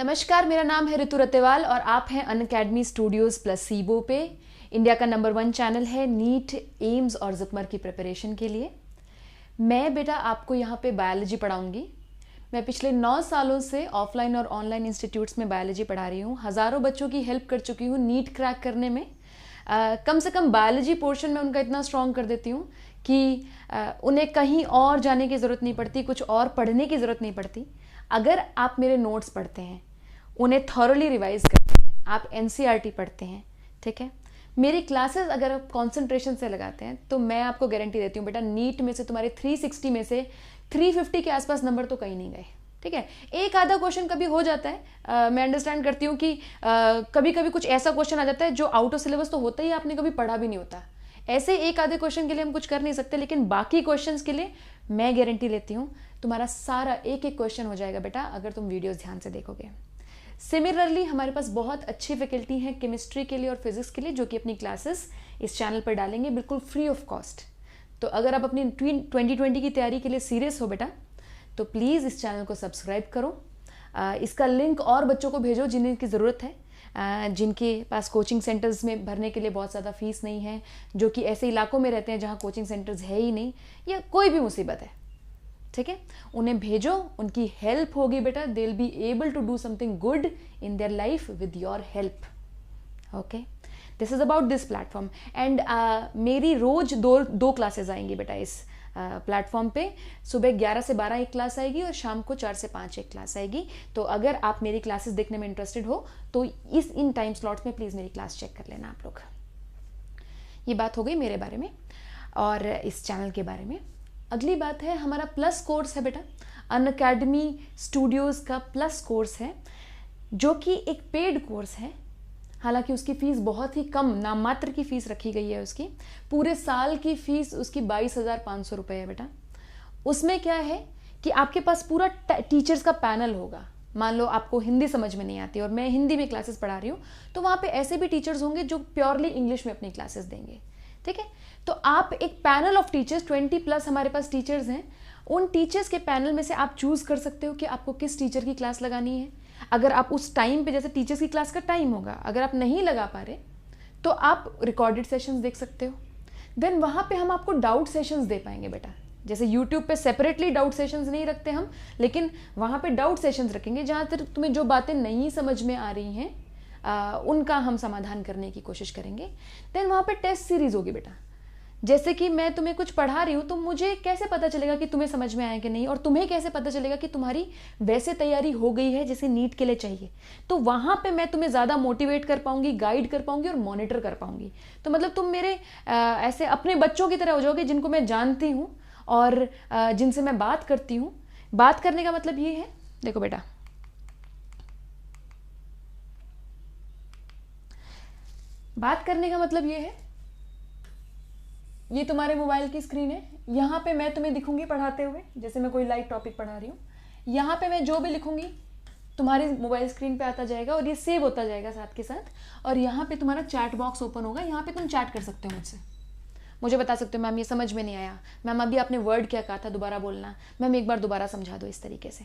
नमस्कार, मेरा नाम है ऋतु रतेवाल और आप हैं अनअकैडमी स्टूडियोज प्लस सीबो पे। इंडिया का नंबर 1 चैनल है नीट, एम्स और जिपमर की प्रिपरेशन के लिए। मैं बेटा आपको यहाँ पे बायोलॉजी पढ़ाऊँगी। मैं पिछले 9 सालों से ऑफलाइन और ऑनलाइन इंस्टीट्यूट्स में बायोलॉजी पढ़ा रही हूँ। हज़ारों बच्चों की हेल्प कर चुकी हूँ नीट क्रैक करने में। कम से कम बायोलॉजी पोर्शन में उनका इतना स्ट्रॉन्ग कर देती हूँ कि उन्हें कहीं और जाने की ज़रूरत नहीं पड़ती, कुछ और पढ़ने की ज़रूरत नहीं पड़ती। अगर आप मेरे नोट्स पढ़ते हैं, उन्हें थॉरली रिवाइज करते हैं, आप एनसीईआरटी पढ़ते हैं, ठीक है, मेरी क्लासेस अगर आप कॉन्सेंट्रेशन से लगाते हैं तो मैं आपको गारंटी देती हूँ बेटा, नीट में से तुम्हारे 360 में से 350 के आसपास नंबर तो कहीं नहीं गए। ठीक है, एक आधा क्वेश्चन कभी हो जाता है। मैं अंडरस्टैंड करती हूँ कि कभी कभी कुछ ऐसा क्वेश्चन आ जाता है जो आउट ऑफ सिलेबस तो होता ही, आपने कभी पढ़ा भी नहीं होता। ऐसे एक आधे क्वेश्चन के लिए हम कुछ कर नहीं सकते, लेकिन बाकी क्वेश्चंस के लिए मैं गारंटी लेती हूँ तुम्हारा सारा एक एक क्वेश्चन हो जाएगा बेटा, अगर तुम वीडियोस ध्यान से देखोगे। सिमिलरली हमारे पास बहुत अच्छी फैकल्टी हैं केमिस्ट्री के लिए और फिजिक्स के लिए, जो कि अपनी क्लासेस इस चैनल पर डालेंगे बिल्कुल फ्री ऑफ कॉस्ट। तो अगर आप अपनी 2020 की तैयारी के लिए सीरियस हो बेटा, तो प्लीज़ इस चैनल को सब्सक्राइब करो। इसका लिंक और बच्चों को भेजो जिन्हें की ज़रूरत है, जिनके पास कोचिंग सेंटर्स में भरने के लिए बहुत ज़्यादा फीस नहीं है, जो कि ऐसे इलाकों में रहते हैं जहाँ कोचिंग सेंटर्स है ही नहीं, या कोई भी मुसीबत है। ठीक है, उन्हें भेजो, उनकी हेल्प होगी बेटा। They will be able to do something good in their life with your help. Okay, this is about this platform and मेरी रोज दो क्लासेस आएंगी बेटा इस प्लेटफॉर्म पे। सुबह 11 से 12 एक क्लास आएगी और शाम को 4 से 5 एक क्लास आएगी। तो अगर आप मेरी क्लासेस देखने में इंटरेस्टेड हो तो इन टाइम स्लॉट्स में प्लीज़ मेरी क्लास चेक कर लेना आप लोग। ये बात हो गई मेरे बारे में और इस चैनल के बारे में। अगली बात है, हमारा प्लस कोर्स है बेटा, अनअकैडमी स्टूडियोज़ का प्लस कोर्स है, जो कि एक पेड कोर्स है। हालांकि उसकी फ़ीस बहुत ही कम, नाममात्र की फ़ीस रखी गई है। उसकी पूरे साल की फ़ीस उसकी 22,500 रुपये है बेटा। उसमें क्या है कि आपके पास पूरा टीचर्स का पैनल होगा। मान लो आपको हिंदी समझ में नहीं आती और मैं हिंदी में क्लासेस पढ़ा रही हूँ, तो वहाँ पे ऐसे भी टीचर्स होंगे जो प्योरली इंग्लिश में अपनी क्लासेस देंगे। ठीक है, तो आप एक पैनल ऑफ टीचर्स, 20+ हमारे पास टीचर्स हैं, उन टीचर्स के पैनल में से आप चूज़ कर सकते हो कि आपको किस टीचर की क्लास लगानी है। अगर आप उस टाइम पे, जैसे टीचर्स की क्लास का टाइम होगा, अगर आप नहीं लगा पा रहे तो आप रिकॉर्डेड सेशंस देख सकते हो। देन वहाँ पे हम आपको डाउट सेशंस दे पाएंगे बेटा। जैसे यूट्यूब पे सेपरेटली डाउट सेशंस नहीं रखते हम, लेकिन वहाँ पे डाउट सेशंस रखेंगे जहाँ तक तुम्हें जो बातें नहीं समझ में आ रही हैं उनका हम समाधान करने की कोशिश करेंगे। देन वहाँ पे टेस्ट सीरीज होगी बेटा। जैसे कि मैं तुम्हें कुछ पढ़ा रही हूँ, तो मुझे कैसे पता चलेगा कि तुम्हें समझ में आया कि नहीं, और तुम्हें कैसे पता चलेगा कि तुम्हारी वैसे तैयारी हो गई है जैसे नीट के लिए चाहिए। तो वहाँ पे मैं तुम्हें ज़्यादा मोटिवेट कर पाऊंगी, गाइड कर पाऊंगी और मॉनिटर कर पाऊंगी। तो मतलब तुम मेरे ऐसे अपने बच्चों की तरह हो जाओगे, जिनको मैं जानती हूँ और जिनसे मैं बात करती हूँ। बात करने का मतलब ये है, देखो बेटा, बात करने का मतलब ये है, ये तुम्हारे मोबाइल की स्क्रीन है। यहाँ पे मैं तुम्हें दिखूंगी पढ़ाते हुए, जैसे मैं कोई लाइव टॉपिक पढ़ा रही हूँ। यहाँ पे मैं जो भी लिखूंगी तुम्हारी मोबाइल स्क्रीन पे आता जाएगा और ये सेव होता जाएगा साथ के साथ। और यहाँ पे तुम्हारा चैट बॉक्स ओपन होगा, यहाँ पे तुम चैट कर सकते हो मुझसे, मुझे बता सकते हो मैम ये समझ में नहीं आया, मैम अभी आपने वर्ड क्या कहा था, दोबारा बोलना, मैम एक बार दोबारा समझा दो, इस तरीके से।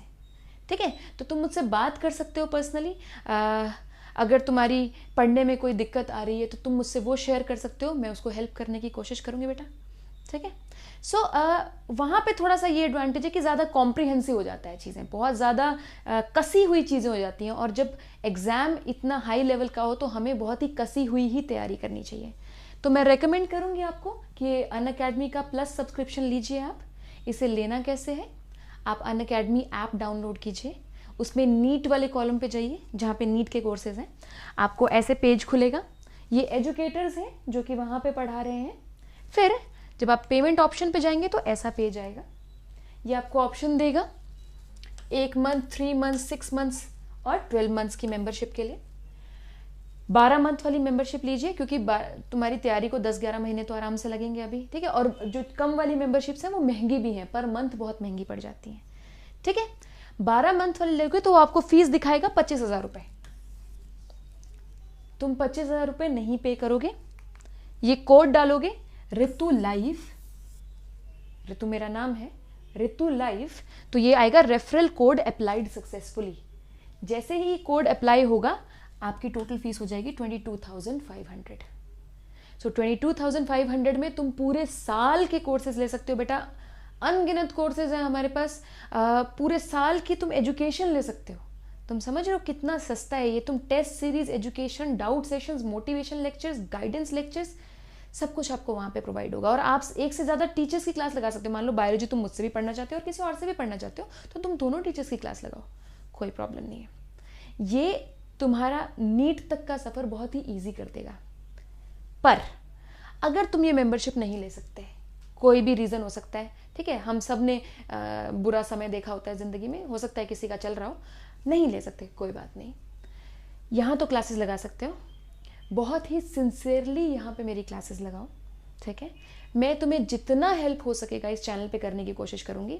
ठीक है, तो तुम मुझसे बात कर सकते हो पर्सनली। अगर तुम्हारी पढ़ने में कोई दिक्कत आ रही है तो तुम मुझसे वो शेयर कर सकते हो, मैं उसको हेल्प करने की कोशिश करूँगी बेटा। ठीक है, सो वहाँ पे थोड़ा सा ये एडवांटेज है कि ज़्यादा कॉम्प्रिहेंसिव हो जाता है, चीज़ें बहुत ज़्यादा कसी हुई चीज़ें हो जाती हैं। और जब एग्ज़ाम इतना हाई लेवल का हो तो हमें बहुत ही कसी हुई ही तैयारी करनी चाहिए। तो मैं रेकमेंड करूँगी आपको कि अनअकैडमी का प्लस सब्सक्रिप्शन लीजिए आप। इसे लेना कैसे है, आप अनअकैडमी ऐप डाउनलोड कीजिए, उसमें नीट वाले कॉलम पे जाइए जहाँ पे नीट के कोर्सेज हैं। आपको ऐसे पेज खुलेगा, ये एजुकेटर्स हैं जो कि वहाँ पे पढ़ा रहे हैं। फिर जब आप पेमेंट ऑप्शन पे जाएंगे तो ऐसा पेज आएगा। ये आपको ऑप्शन देगा 1 मंथ, 3 मंथ, 6 मंथ्स और 12 मंथ्स की मेंबरशिप के लिए। 12 मंथ वाली मेंबरशिप लीजिए, क्योंकि तुम्हारी तैयारी को 10-11 महीने तो आराम से लगेंगे अभी। ठीक है, और जो कम वाली मेंबरशिप्स हैं वो महंगी भी हैं, पर मंथ बहुत महंगी पड़ जाती हैं। ठीक है, 12 मंथ वाले लोगे तो आपको फीस दिखाएगा 25,000 रुपये। तुम 25,000 रुपये नहीं पे करोगे, ये कोड डालोगे ऋतु लाइव, ऋतु मेरा नाम है, ऋतु लाइव, तो ये आएगा रेफरल कोड अप्लाइड सक्सेसफुली। जैसे ही कोड अप्लाई होगा आपकी टोटल फीस हो जाएगी 22,500। सो 22,500 में तुम पूरे साल के कोर्सेज ले सकते हो बेटा। अनगिनत कोर्सेज हैं हमारे पास, पूरे साल की तुम एजुकेशन ले सकते हो। तुम समझ रहे हो कितना सस्ता है ये। तुम test series, education, doubt sessions, motivation lectures, guidance lectures, सब कुछ आपको वहाँ पे प्रोवाइड होगा। और आप एक से ज़्यादा टीचर्स की क्लास लगा सकते हो। मान लो बायोलॉजी तुम मुझसे भी पढ़ना चाहते हो और किसी और से भी पढ़ना चाहते हो, तो तुम दोनों टीचर्स की क्लास लगाओ, कोई प्रॉब्लम नहीं है। ये तुम्हारा नीट तक का सफ़र बहुत ही ईजी कर देगा। पर अगर तुम ये मेंबरशिप नहीं ले सकते, कोई भी रीज़न हो सकता है, ठीक है, हम सब ने बुरा समय देखा होता है ज़िंदगी में, हो सकता है किसी का चल रहा हो, नहीं ले सकते, कोई बात नहीं। यहाँ तो क्लासेस लगा सकते हो, बहुत ही सिंसियरली यहाँ पे मेरी क्लासेस लगाओ, ठीक है। मैं तुम्हें जितना हेल्प हो सकेगा इस चैनल पे करने की कोशिश करूँगी।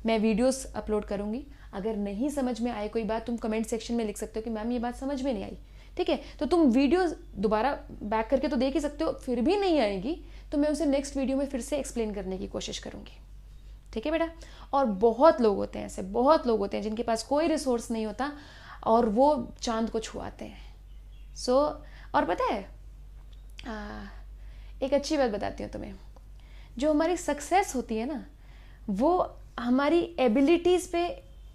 मैं वीडियोस अपलोड करूँगी। अगर नहीं समझ में आए कोई बात, तुम कमेंट सेक्शन में लिख सकते हो कि मैम ये बात समझ में नहीं आई, ठीक है, तो तुम वीडियो दोबारा बैक करके तो देख ही सकते हो। फिर भी नहीं आएगी तो मैं उसे नेक्स्ट वीडियो में फिर से एक्सप्लेन करने की कोशिश करूँगी, ठीक है बेटा। और बहुत लोग होते हैं ऐसे, बहुत लोग होते हैं जिनके पास कोई रिसोर्स नहीं होता और वो चांद को छुआते हैं। और पता है, एक अच्छी बात बताती हूँ तुम्हें, जो हमारी सक्सेस होती है ना, वो हमारी एबिलिटीज़ पे,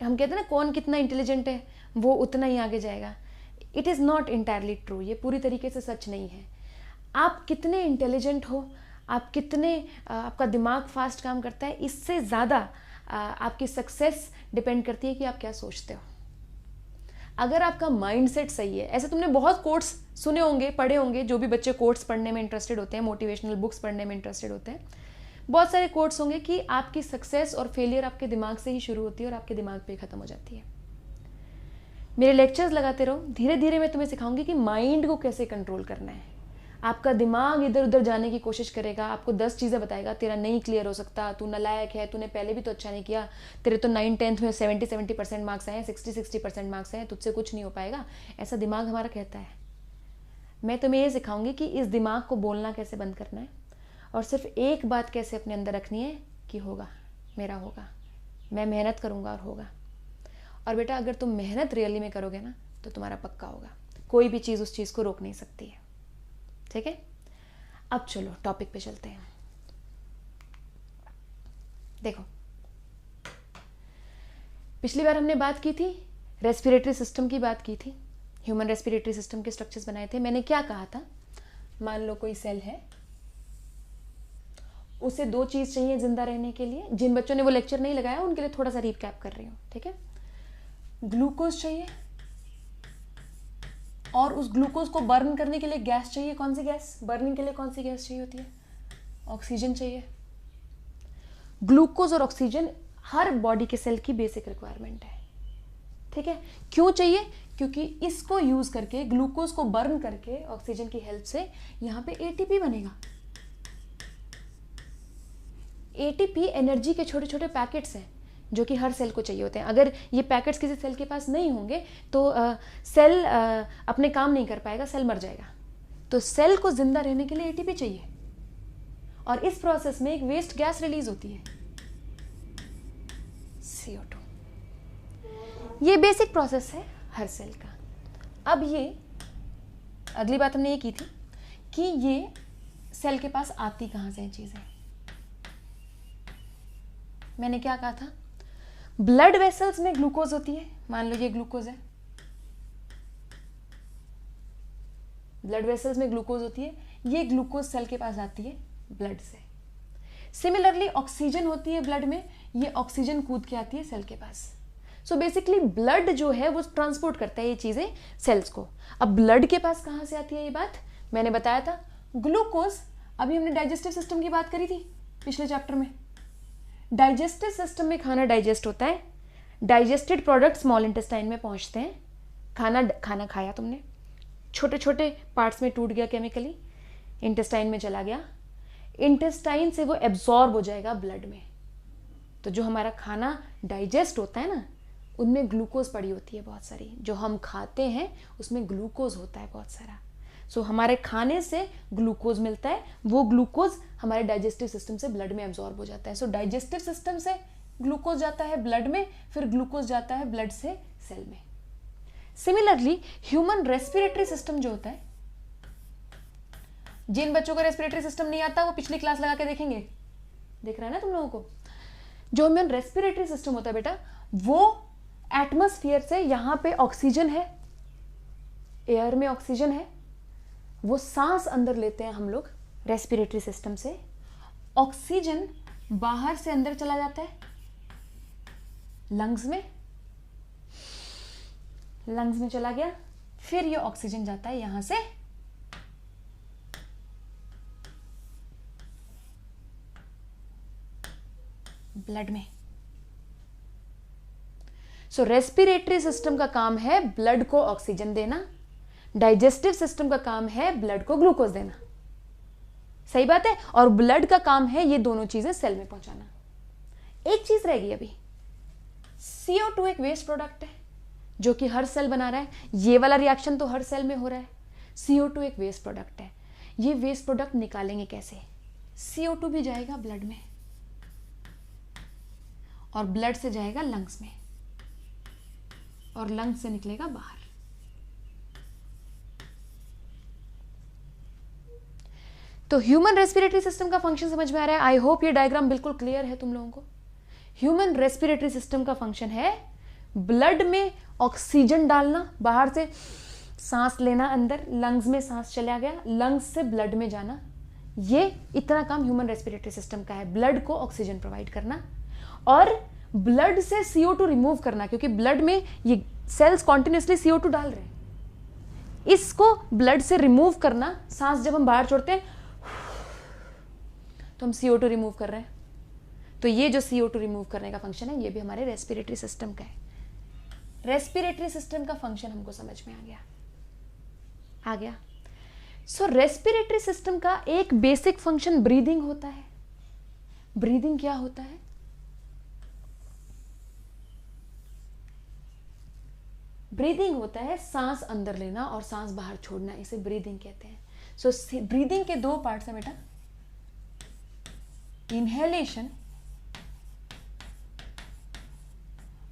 हम कहते हैं ना कौन कितना इंटेलिजेंट है वो उतना ही आगे जाएगा। It is not entirely true, ये पूरी तरीके से सच नहीं है। आप कितने इंटेलिजेंट हो, आप कितने आपका दिमाग फास्ट काम करता है, इससे ज़्यादा आपकी सक्सेस डिपेंड करती है कि आप क्या सोचते हो। अगर आपका माइंडसेट सही है, ऐसे तुमने बहुत कोट्स सुने होंगे, पढ़े होंगे, जो भी बच्चे कोट्स पढ़ने में इंटरेस्टेड होते हैं, मोटिवेशनल बुक्स पढ़ने में इंटरेस्टेड होते हैं, बहुत सारे कोट्स होंगे कि आपकी सक्सेस और फेलियर आपके दिमाग से ही शुरू होती है और आपके दिमाग पे ख़त्म हो जाती है। मेरे लेक्चर्स लगाते रहो, धीरे धीरे मैं तुम्हें सिखाऊंगी कि माइंड को कैसे कंट्रोल करना है। आपका दिमाग इधर उधर जाने की कोशिश करेगा, आपको 10 चीज़ें बताएगा, तेरा नहीं क्लियर हो सकता, तू नालायक है, तूने पहले भी तो अच्छा नहीं किया, तेरे तो 9th-10th में 70% मार्क्स आए हैं, 60% मार्क्स आए हैं, तुझसे कुछ नहीं हो पाएगा, ऐसा दिमाग हमारा कहता है। मैं तुम्हें ये सिखाऊंगी कि इस दिमाग को बोलना कैसे बंद करना है और सिर्फ एक बात कैसे अपने अंदर रखनी है कि होगा, मेरा होगा, मैं मेहनत करूँगा और होगा। और बेटा अगर तुम मेहनत रियली में करोगे ना तो तुम्हारा पक्का होगा, कोई भी चीज़ उस चीज़ को रोक नहीं सकती है, ठीक है। अब चलो टॉपिक पे चलते हैं। देखो, पिछली बार हमने बात की थी, रेस्पिरेटरी सिस्टम की बात की थी, ह्यूमन रेस्पिरेटरी सिस्टम के स्ट्रक्चर्स बनाए थे। मैंने क्या कहा था, मान लो कोई सेल है, उसे 2 चीज़ चाहिए जिंदा रहने के लिए। जिन बच्चों ने वो लेक्चर नहीं लगाया उनके लिए थोड़ा सा रिकैप कर रही हूँ, ठीक है। ग्लूकोज चाहिए और उस ग्लूकोज को बर्न करने के लिए गैस चाहिए। कौन सी गैस? बर्निंग के लिए कौन सी गैस चाहिए होती है? ऑक्सीजन चाहिए। ग्लूकोज और ऑक्सीजन हर बॉडी के सेल की बेसिक रिक्वायरमेंट है, ठीक है। क्यों चाहिए? क्योंकि इसको यूज करके, ग्लूकोज को बर्न करके ऑक्सीजन की हेल्प से यहाँ पे एटीपी बनेगा। एटीपी एनर्जी के छोटे छोटे पैकेट्स हैं जो कि हर सेल को चाहिए होते हैं। अगर ये पैकेट्स किसी सेल के पास नहीं होंगे तो सेल अपने काम नहीं कर पाएगा, सेल मर जाएगा। तो सेल को जिंदा रहने के लिए एटीपी चाहिए और इस प्रोसेस में एक वेस्ट गैस रिलीज होती है, CO2। ये बेसिक प्रोसेस है हर सेल का। अब ये अगली बात हमने ये की थी कि ये सेल के पास आती कहाँ से चीजें। मैंने क्या कहा था, ब्लड वेसल्स में ग्लूकोज होती है। मान लो ये ग्लूकोज है, ब्लड वेसल्स में ग्लूकोज होती है, ये ग्लूकोज सेल के पास आती है ब्लड से। सिमिलरली ऑक्सीजन होती है ब्लड में, ये ऑक्सीजन कूद के आती है सेल के पास। सो बेसिकली ब्लड जो है वो ट्रांसपोर्ट करता है ये चीजें सेल्स को। अब ब्लड के पास कहां से आती है ये बात मैंने बताया था, ग्लूकोज। अभी हमने डाइजेस्टिव सिस्टम की बात करी थी पिछले चैप्टर में। डाइजेस्टिव सिस्टम में खाना डाइजेस्ट होता है, डाइजेस्टेड प्रोडक्ट स्मॉल इंटेस्टाइन में पहुंचते हैं। खाना खाया तुमने, छोटे छोटे पार्ट्स में टूट गया केमिकली, इंटेस्टाइन में चला गया, इंटेस्टाइन से वो एब्जॉर्ब हो जाएगा ब्लड में। तो जो हमारा खाना डाइजेस्ट होता है ना, उनमें ग्लूकोज पड़ी होती है बहुत सारी। जो हम खाते हैं उसमें ग्लूकोज होता है बहुत सारा। सो हमारे खाने से ग्लूकोज मिलता है, वो ग्लूकोज हमारे डाइजेस्टिव सिस्टम से ब्लड में एब्जॉर्ब हो जाता है। सो डाइजेस्टिव सिस्टम से ग्लूकोज जाता है ब्लड में, फिर ग्लूकोज जाता है ब्लड से सेल में। सिमिलरली ह्यूमन रेस्पिरेटरी सिस्टम जो होता है, जिन बच्चों को रेस्पिरेटरी सिस्टम नहीं आता वो पिछली क्लास लगा के देखेंगे, देख रहा है ना तुम लोगों को। जो ह्यूमन रेस्पिरेटरी सिस्टम होता है बेटा, वो एटमॉस्फेयर से, यहां पे ऑक्सीजन है, एयर में ऑक्सीजन है, वो सांस अंदर लेते हैं हम लोग रेस्पिरेटरी सिस्टम से, ऑक्सीजन बाहर से अंदर चला जाता है लंग्स में, लंग्स में चला गया, फिर ये ऑक्सीजन जाता है यहां से ब्लड में। सो रेस्पिरेटरी सिस्टम का काम है ब्लड को ऑक्सीजन देना, डाइजेस्टिव सिस्टम का काम है ब्लड को ग्लूकोज देना, सही बात है, और ब्लड का काम है ये दोनों चीजें सेल में पहुंचाना। एक चीज रहेगी अभी, CO2 एक वेस्ट प्रोडक्ट है जो कि हर सेल बना रहा है, ये वाला रिएक्शन तो हर सेल में हो रहा है, CO2 एक वेस्ट प्रोडक्ट है, ये वेस्ट प्रोडक्ट निकालेंगे कैसे? CO2 भी जाएगा ब्लड में और ब्लड से जाएगा लंग्स में और लंग्स से निकलेगा बाहर। तो ह्यूमन रेस्पिरेटरी सिस्टम का फंक्शन समझ में आ रहा है? आई होप ये डायग्राम बिल्कुल क्लियर है तुम लोगों को। ह्यूमन रेस्पिरेटरी सिस्टम का फंक्शन है ब्लड में ऑक्सीजन डालना, बाहर से सांस लेना, अंदर लंग्स में सांस चला गया, लंग्स से ब्लड में जाना, ये इतना काम ह्यूमन रेस्पिरेटरी सिस्टम का है, ब्लड को ऑक्सीजन प्रोवाइड करना और ब्लड से CO2 रिमूव करना, क्योंकि ब्लड में ये सेल्स कॉन्टिन्यूसली CO2 डाल रहे हैं, इसको ब्लड से रिमूव करना। सांस जब हम बाहर छोड़ते हैं तो हम CO2 रिमूव कर रहे हैं, तो ये जो CO2 रिमूव करने का फंक्शन है ये भी हमारे रेस्पिरेटरी सिस्टम का है। रेस्पिरेटरी सिस्टम का फंक्शन हमको समझ में आ गया। सो रेस्पिरेटरी सिस्टम का एक बेसिक फंक्शन ब्रीदिंग होता है। ब्रीदिंग क्या होता है? ब्रीदिंग होता है सांस अंदर लेना और सांस बाहर छोड़ना, इसे ब्रीदिंग कहते हैं। सो ब्रीदिंग के दो पार्ट्स हैं बेटा, इनहेलेशन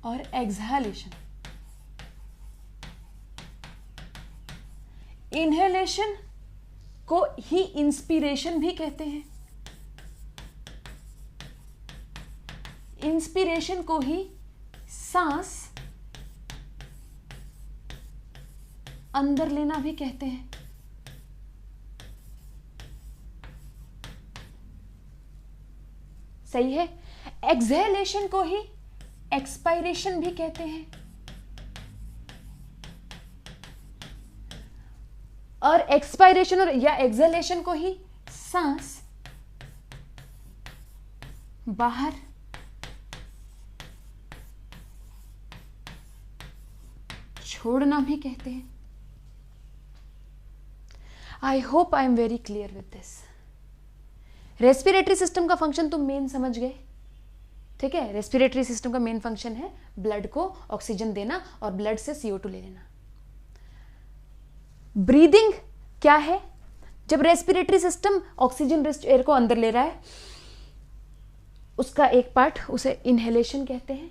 और एक्सहेलेशन। इनहेलेशन को ही इंस्पिरेशन भी कहते हैं, इंस्पिरेशन को ही सांस अंदर लेना भी कहते हैं। सही है। एक्सहेलेशन को ही एक्सपायरेशन भी कहते हैं और एक्सपायरेशन और या एक्सहेलेशन को ही सांस बाहर छोड़ना भी कहते हैं। I hope I am very clear with this. Respiratory system का फंक्शन तुम मेन समझ गए, ठीक है। रेस्पिरेटरी सिस्टम का मेन फंक्शन है ब्लड को ऑक्सीजन देना और ब्लड से CO2 ले लेना। ब्रीदिंग क्या है? जब respiratory system oxygen rich air को अंदर ले रहा है, उसका एक पार्ट उसे इनहेलेशन कहते हैं।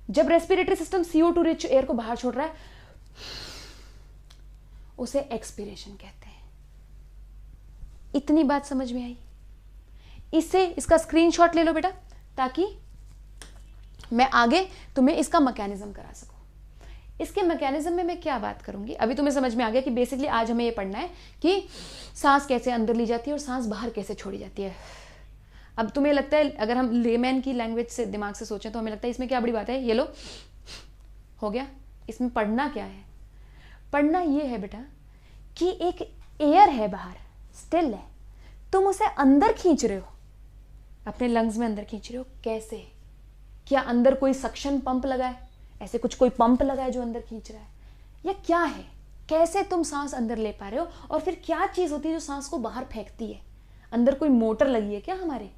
जब respiratory system CO2 rich air को बाहर छोड़ रहा है, उसे एक्सपीरेशन कहते हैं। इतनी बात समझ में आई? इसका स्क्रीनशॉट ले लो बेटा, ताकि मैं आगे तुम्हें इसका मैकेनिज्म करा सकूं। इसके मैकेनिज्म में मैं क्या बात करूंगी, अभी तुम्हें समझ में आ गया कि बेसिकली आज हमें ये पढ़ना है कि सांस कैसे अंदर ली जाती है और सांस बाहर कैसे छोड़ी जाती है। अब तुम्हें लगता है, अगर हम लेमैन की लैंग्वेज से दिमाग से सोचें तो हमें लगता है इसमें क्या बड़ी बात है, ये लो हो गया। इसमें पढ़ना क्या है? पढ़ना ये है बेटा कि एक एयर है बाहर, स्टिल है, तुम उसे अंदर खींच रहे हो, अपने लंग्स में अंदर खींच रहे हो। कैसे? क्या अंदर कोई सक्शन पंप लगा है, ऐसे कुछ कोई पंप लगा है जो अंदर खींच रहा है, या क्या है? कैसे तुम सांस अंदर ले पा रहे हो? और फिर क्या चीज होती है जो सांस को बाहर फेंकती है? अंदर कोई मोटर लगी है क्या हमारे?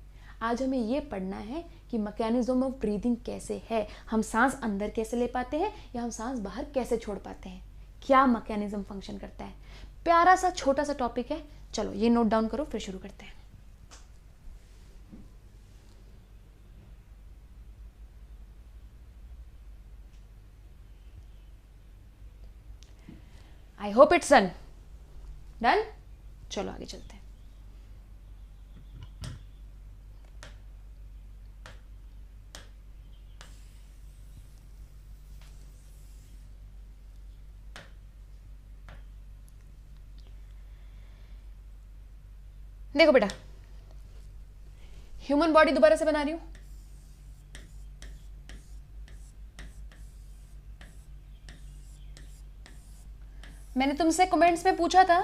आज हमें यह पढ़ना है कि मैकेनिज्म ऑफ ब्रीदिंग कैसे है, हम सांस अंदर कैसे ले पाते हैं या हम सांस बाहर कैसे छोड़ पाते हैं, क्या मैकेनिज्म फंक्शन करता है। प्यारा सा छोटा सा टॉपिक है, चलो ये नोट डाउन करो, फिर शुरू करते हैं। I hope it's done. Done, चलो आगे चलते हैं। देखो बेटा, ह्यूमन बॉडी दोबारा से बना रही हूं। मैंने तुमसे कमेंट्स में पूछा था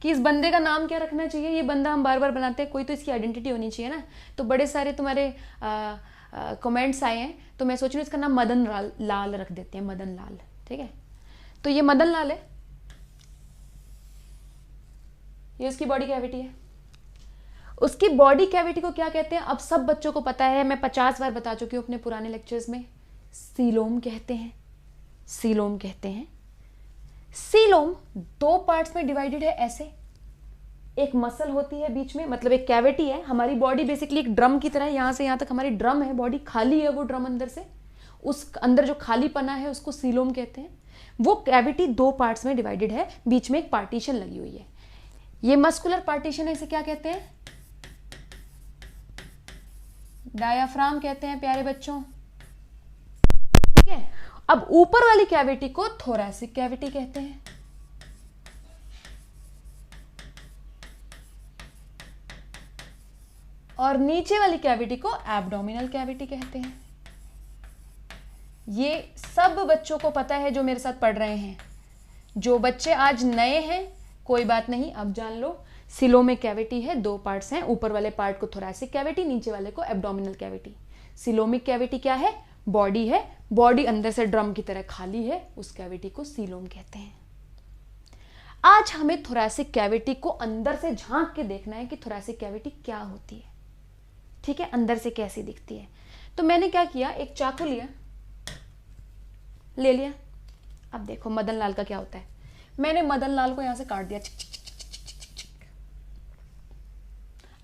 कि इस बंदे का नाम क्या रखना चाहिए। ये बंदा हम बार बार बनाते हैं, कोई तो इसकी आइडेंटिटी होनी चाहिए ना। तो बड़े सारे तुम्हारे कमेंट्स आए हैं, तो मैं सोच रही हूँ इसका नाम मदन लाल रख देते हैं, मदन लाल। ठीक है, तो ये मदन लाल है, ये उसकी बॉडी कैविटी है। उसकी बॉडी कैविटी को क्या कहते हैं अब सब बच्चों को पता है, मैं 50 बार बता चुकी हूँ अपने पुराने लेक्चर्स में। सीलोम कहते हैं, सीलोम कहते हैं। सीलोम 2 पार्ट्स में डिवाइडेड है ऐसे। एक मसल होती है बीच में, मतलब एक कैविटी है। हमारी बॉडी बेसिकली एक ड्रम की तरह है, यहां से यहां तक हमारी ड्रम है, बॉडी खाली है वो ड्रम अंदर से। उस अंदर जो खाली पना है उसको सीलोम कहते हैं। वो कैविटी 2 पार्ट्स में डिवाइडेड है, बीच में एक पार्टीशन लगी हुई है। ये मस्कुलर पार्टीशन है, इसे क्या कहते हैं? डायाफ्राम कहते हैं प्यारे बच्चों। ठीक है, अब ऊपर वाली कैविटी को थोरैसिक कैविटी कहते हैं। और नीचे वाली कैविटी को एब्डोमिनल कैविटी कहते हैं। ये सब बच्चों को पता है जो मेरे साथ पढ़ रहे हैं। जो बच्चे आज नए हैं कोई बात नहीं, अब जान लो। सिलोमिक कैविटी है, 2 पार्ट्स हैं, ऊपर वाले पार्ट को थोरैसिक कैविटी, नीचे वाले को एब्डोमिनल कैविटी। सिलोमिक कैविटी क्या है? बॉडी है, बॉडी अंदर से ड्रम की तरह खाली है, उस कैविटी को सीलोम कहते हैं। आज हमें थोरैसिक कैविटी को अंदर से झांक के देखना है कि थोरैसिक कैविटी क्या होती है। ठीक है, अंदर से कैसी दिखती है। तो मैंने क्या किया, एक चाकू लिया, ले लिया। अब देखो मदन लाल का क्या होता है। मैंने मदन लाल को यहां से काट दिया,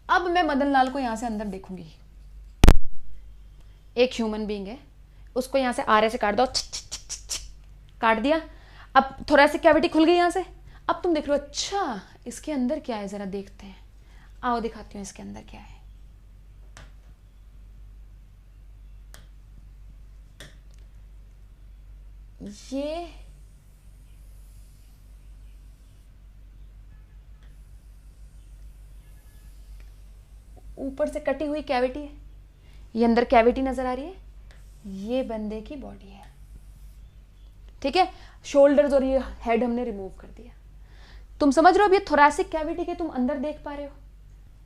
अब मैं मदन लाल को यहां से अंदर देखूंगी। एक ह्यूमन बीइंग है, उसको यहां से आरे से काट दो, काट दिया। अब थोरैसिक कैविटी खुल गई यहां से। अब तुम देख लो, अच्छा इसके अंदर क्या है, जरा देखते हैं। आओ दिखाती हूं इसके अंदर क्या है। ये ऊपर से कटी हुई कैविटी है, ये अंदर कैविटी नजर आ रही है, ये बंदे की बॉडी है। ठीक है, शोल्डर्स और ये हेड हमने रिमूव कर दिया। तुम समझ रहे हो, अब ये थोरैसिक कैविटी के तुम अंदर देख पा रहे हो,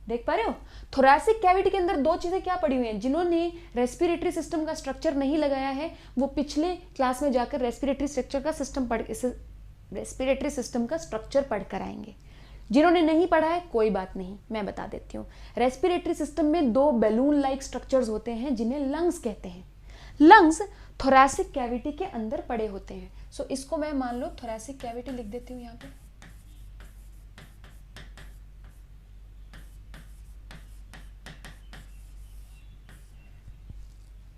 देख पा रहे हो। थोरैसिक कैविटी के अंदर 2 चीजें क्या पड़ी हुई हैं। जिन्होंने रेस्पिरेटरी सिस्टम का स्ट्रक्चर नहीं लगाया है वो पिछले क्लास में जाकर रेस्पिरेटरी सिस्टम का स्ट्रक्चर पढ़ कर आएंगे। जिन्होंने नहीं पढ़ा है कोई बात नहीं, मैं बता देती हूँ। रेस्पिरेटरी सिस्टम में 2 बैलून लाइक स्ट्रक्चर्स होते हैं जिन्हें लंग्स कहते हैं। लंग्स थोरैसिक कैविटी के अंदर पड़े होते हैं। सो इसको मैं मान लो थोरैसिक कैविटी लिख देती हूँ यहाँ पे।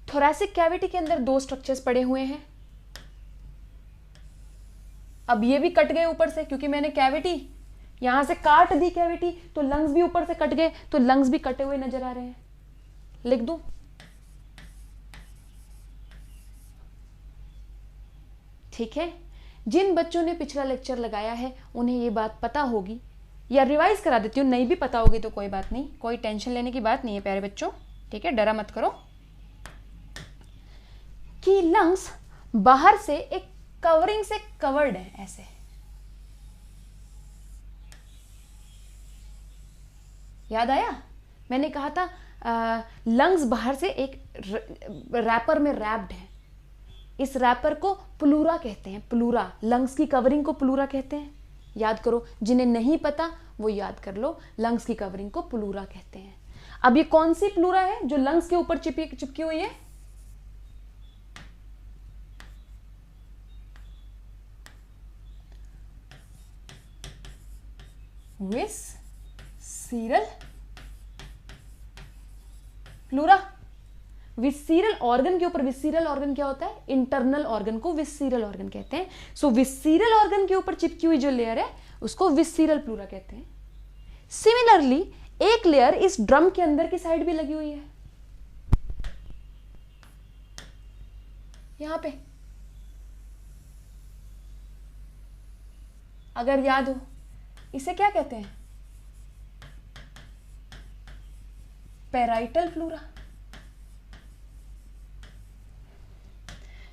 थोरैसिक कैविटी के अंदर 2 स्ट्रक्चर्स पड़े हुए हैं। अब ये भी कट गए ऊपर से, क्योंकि मैंने कैविटी यहां से काट दी कैविटी, तो लंग्स भी ऊपर से कट गए, तो लंग्स भी कटे हुए नजर आ रहे हैं। लिख दूं? ठीक है, जिन बच्चों ने पिछला लेक्चर लगाया है उन्हें ये बात पता होगी, या रिवाइज करा देती हूँ, नहीं भी पता होगी तो कोई बात नहीं, कोई टेंशन लेने की बात नहीं है प्यारे बच्चों। ठीक है, डरा मत करो। कि लंग्स बाहर से एक कवरिंग से कवर्ड है ऐसे। याद आया? मैंने कहा था लंग्स बाहर से एक रैपर में रैप्ड है। इस रैपर को प्लूरा कहते हैं। प्लूरा, लंग्स की कवरिंग को प्लूरा कहते हैं। याद करो, जिन्हें नहीं पता वो याद कर लो, लंग्स की कवरिंग को प्लूरा कहते हैं। अब ये कौन सी प्लूरा है जो लंग्स के ऊपर चिपकी हुई है? विस्सीरल प्लूरा। विस्सीरल ऑर्गन के ऊपर, विस्सीरल ऑर्गन क्या होता है, इंटरनल ऑर्गन को विस्सीरल ऑर्गन कहते हैं। सो विस्सीरल ऑर्गन के ऊपर चिपकी हुई जो लेयर है उसको विस्सीरल प्लूरा कहते हैं। सिमिलरली एक लेयर इस ड्रम के अंदर की साइड भी लगी हुई है, यहां पे, अगर याद हो इसे क्या कहते हैं, पैराइटल प्लूरा।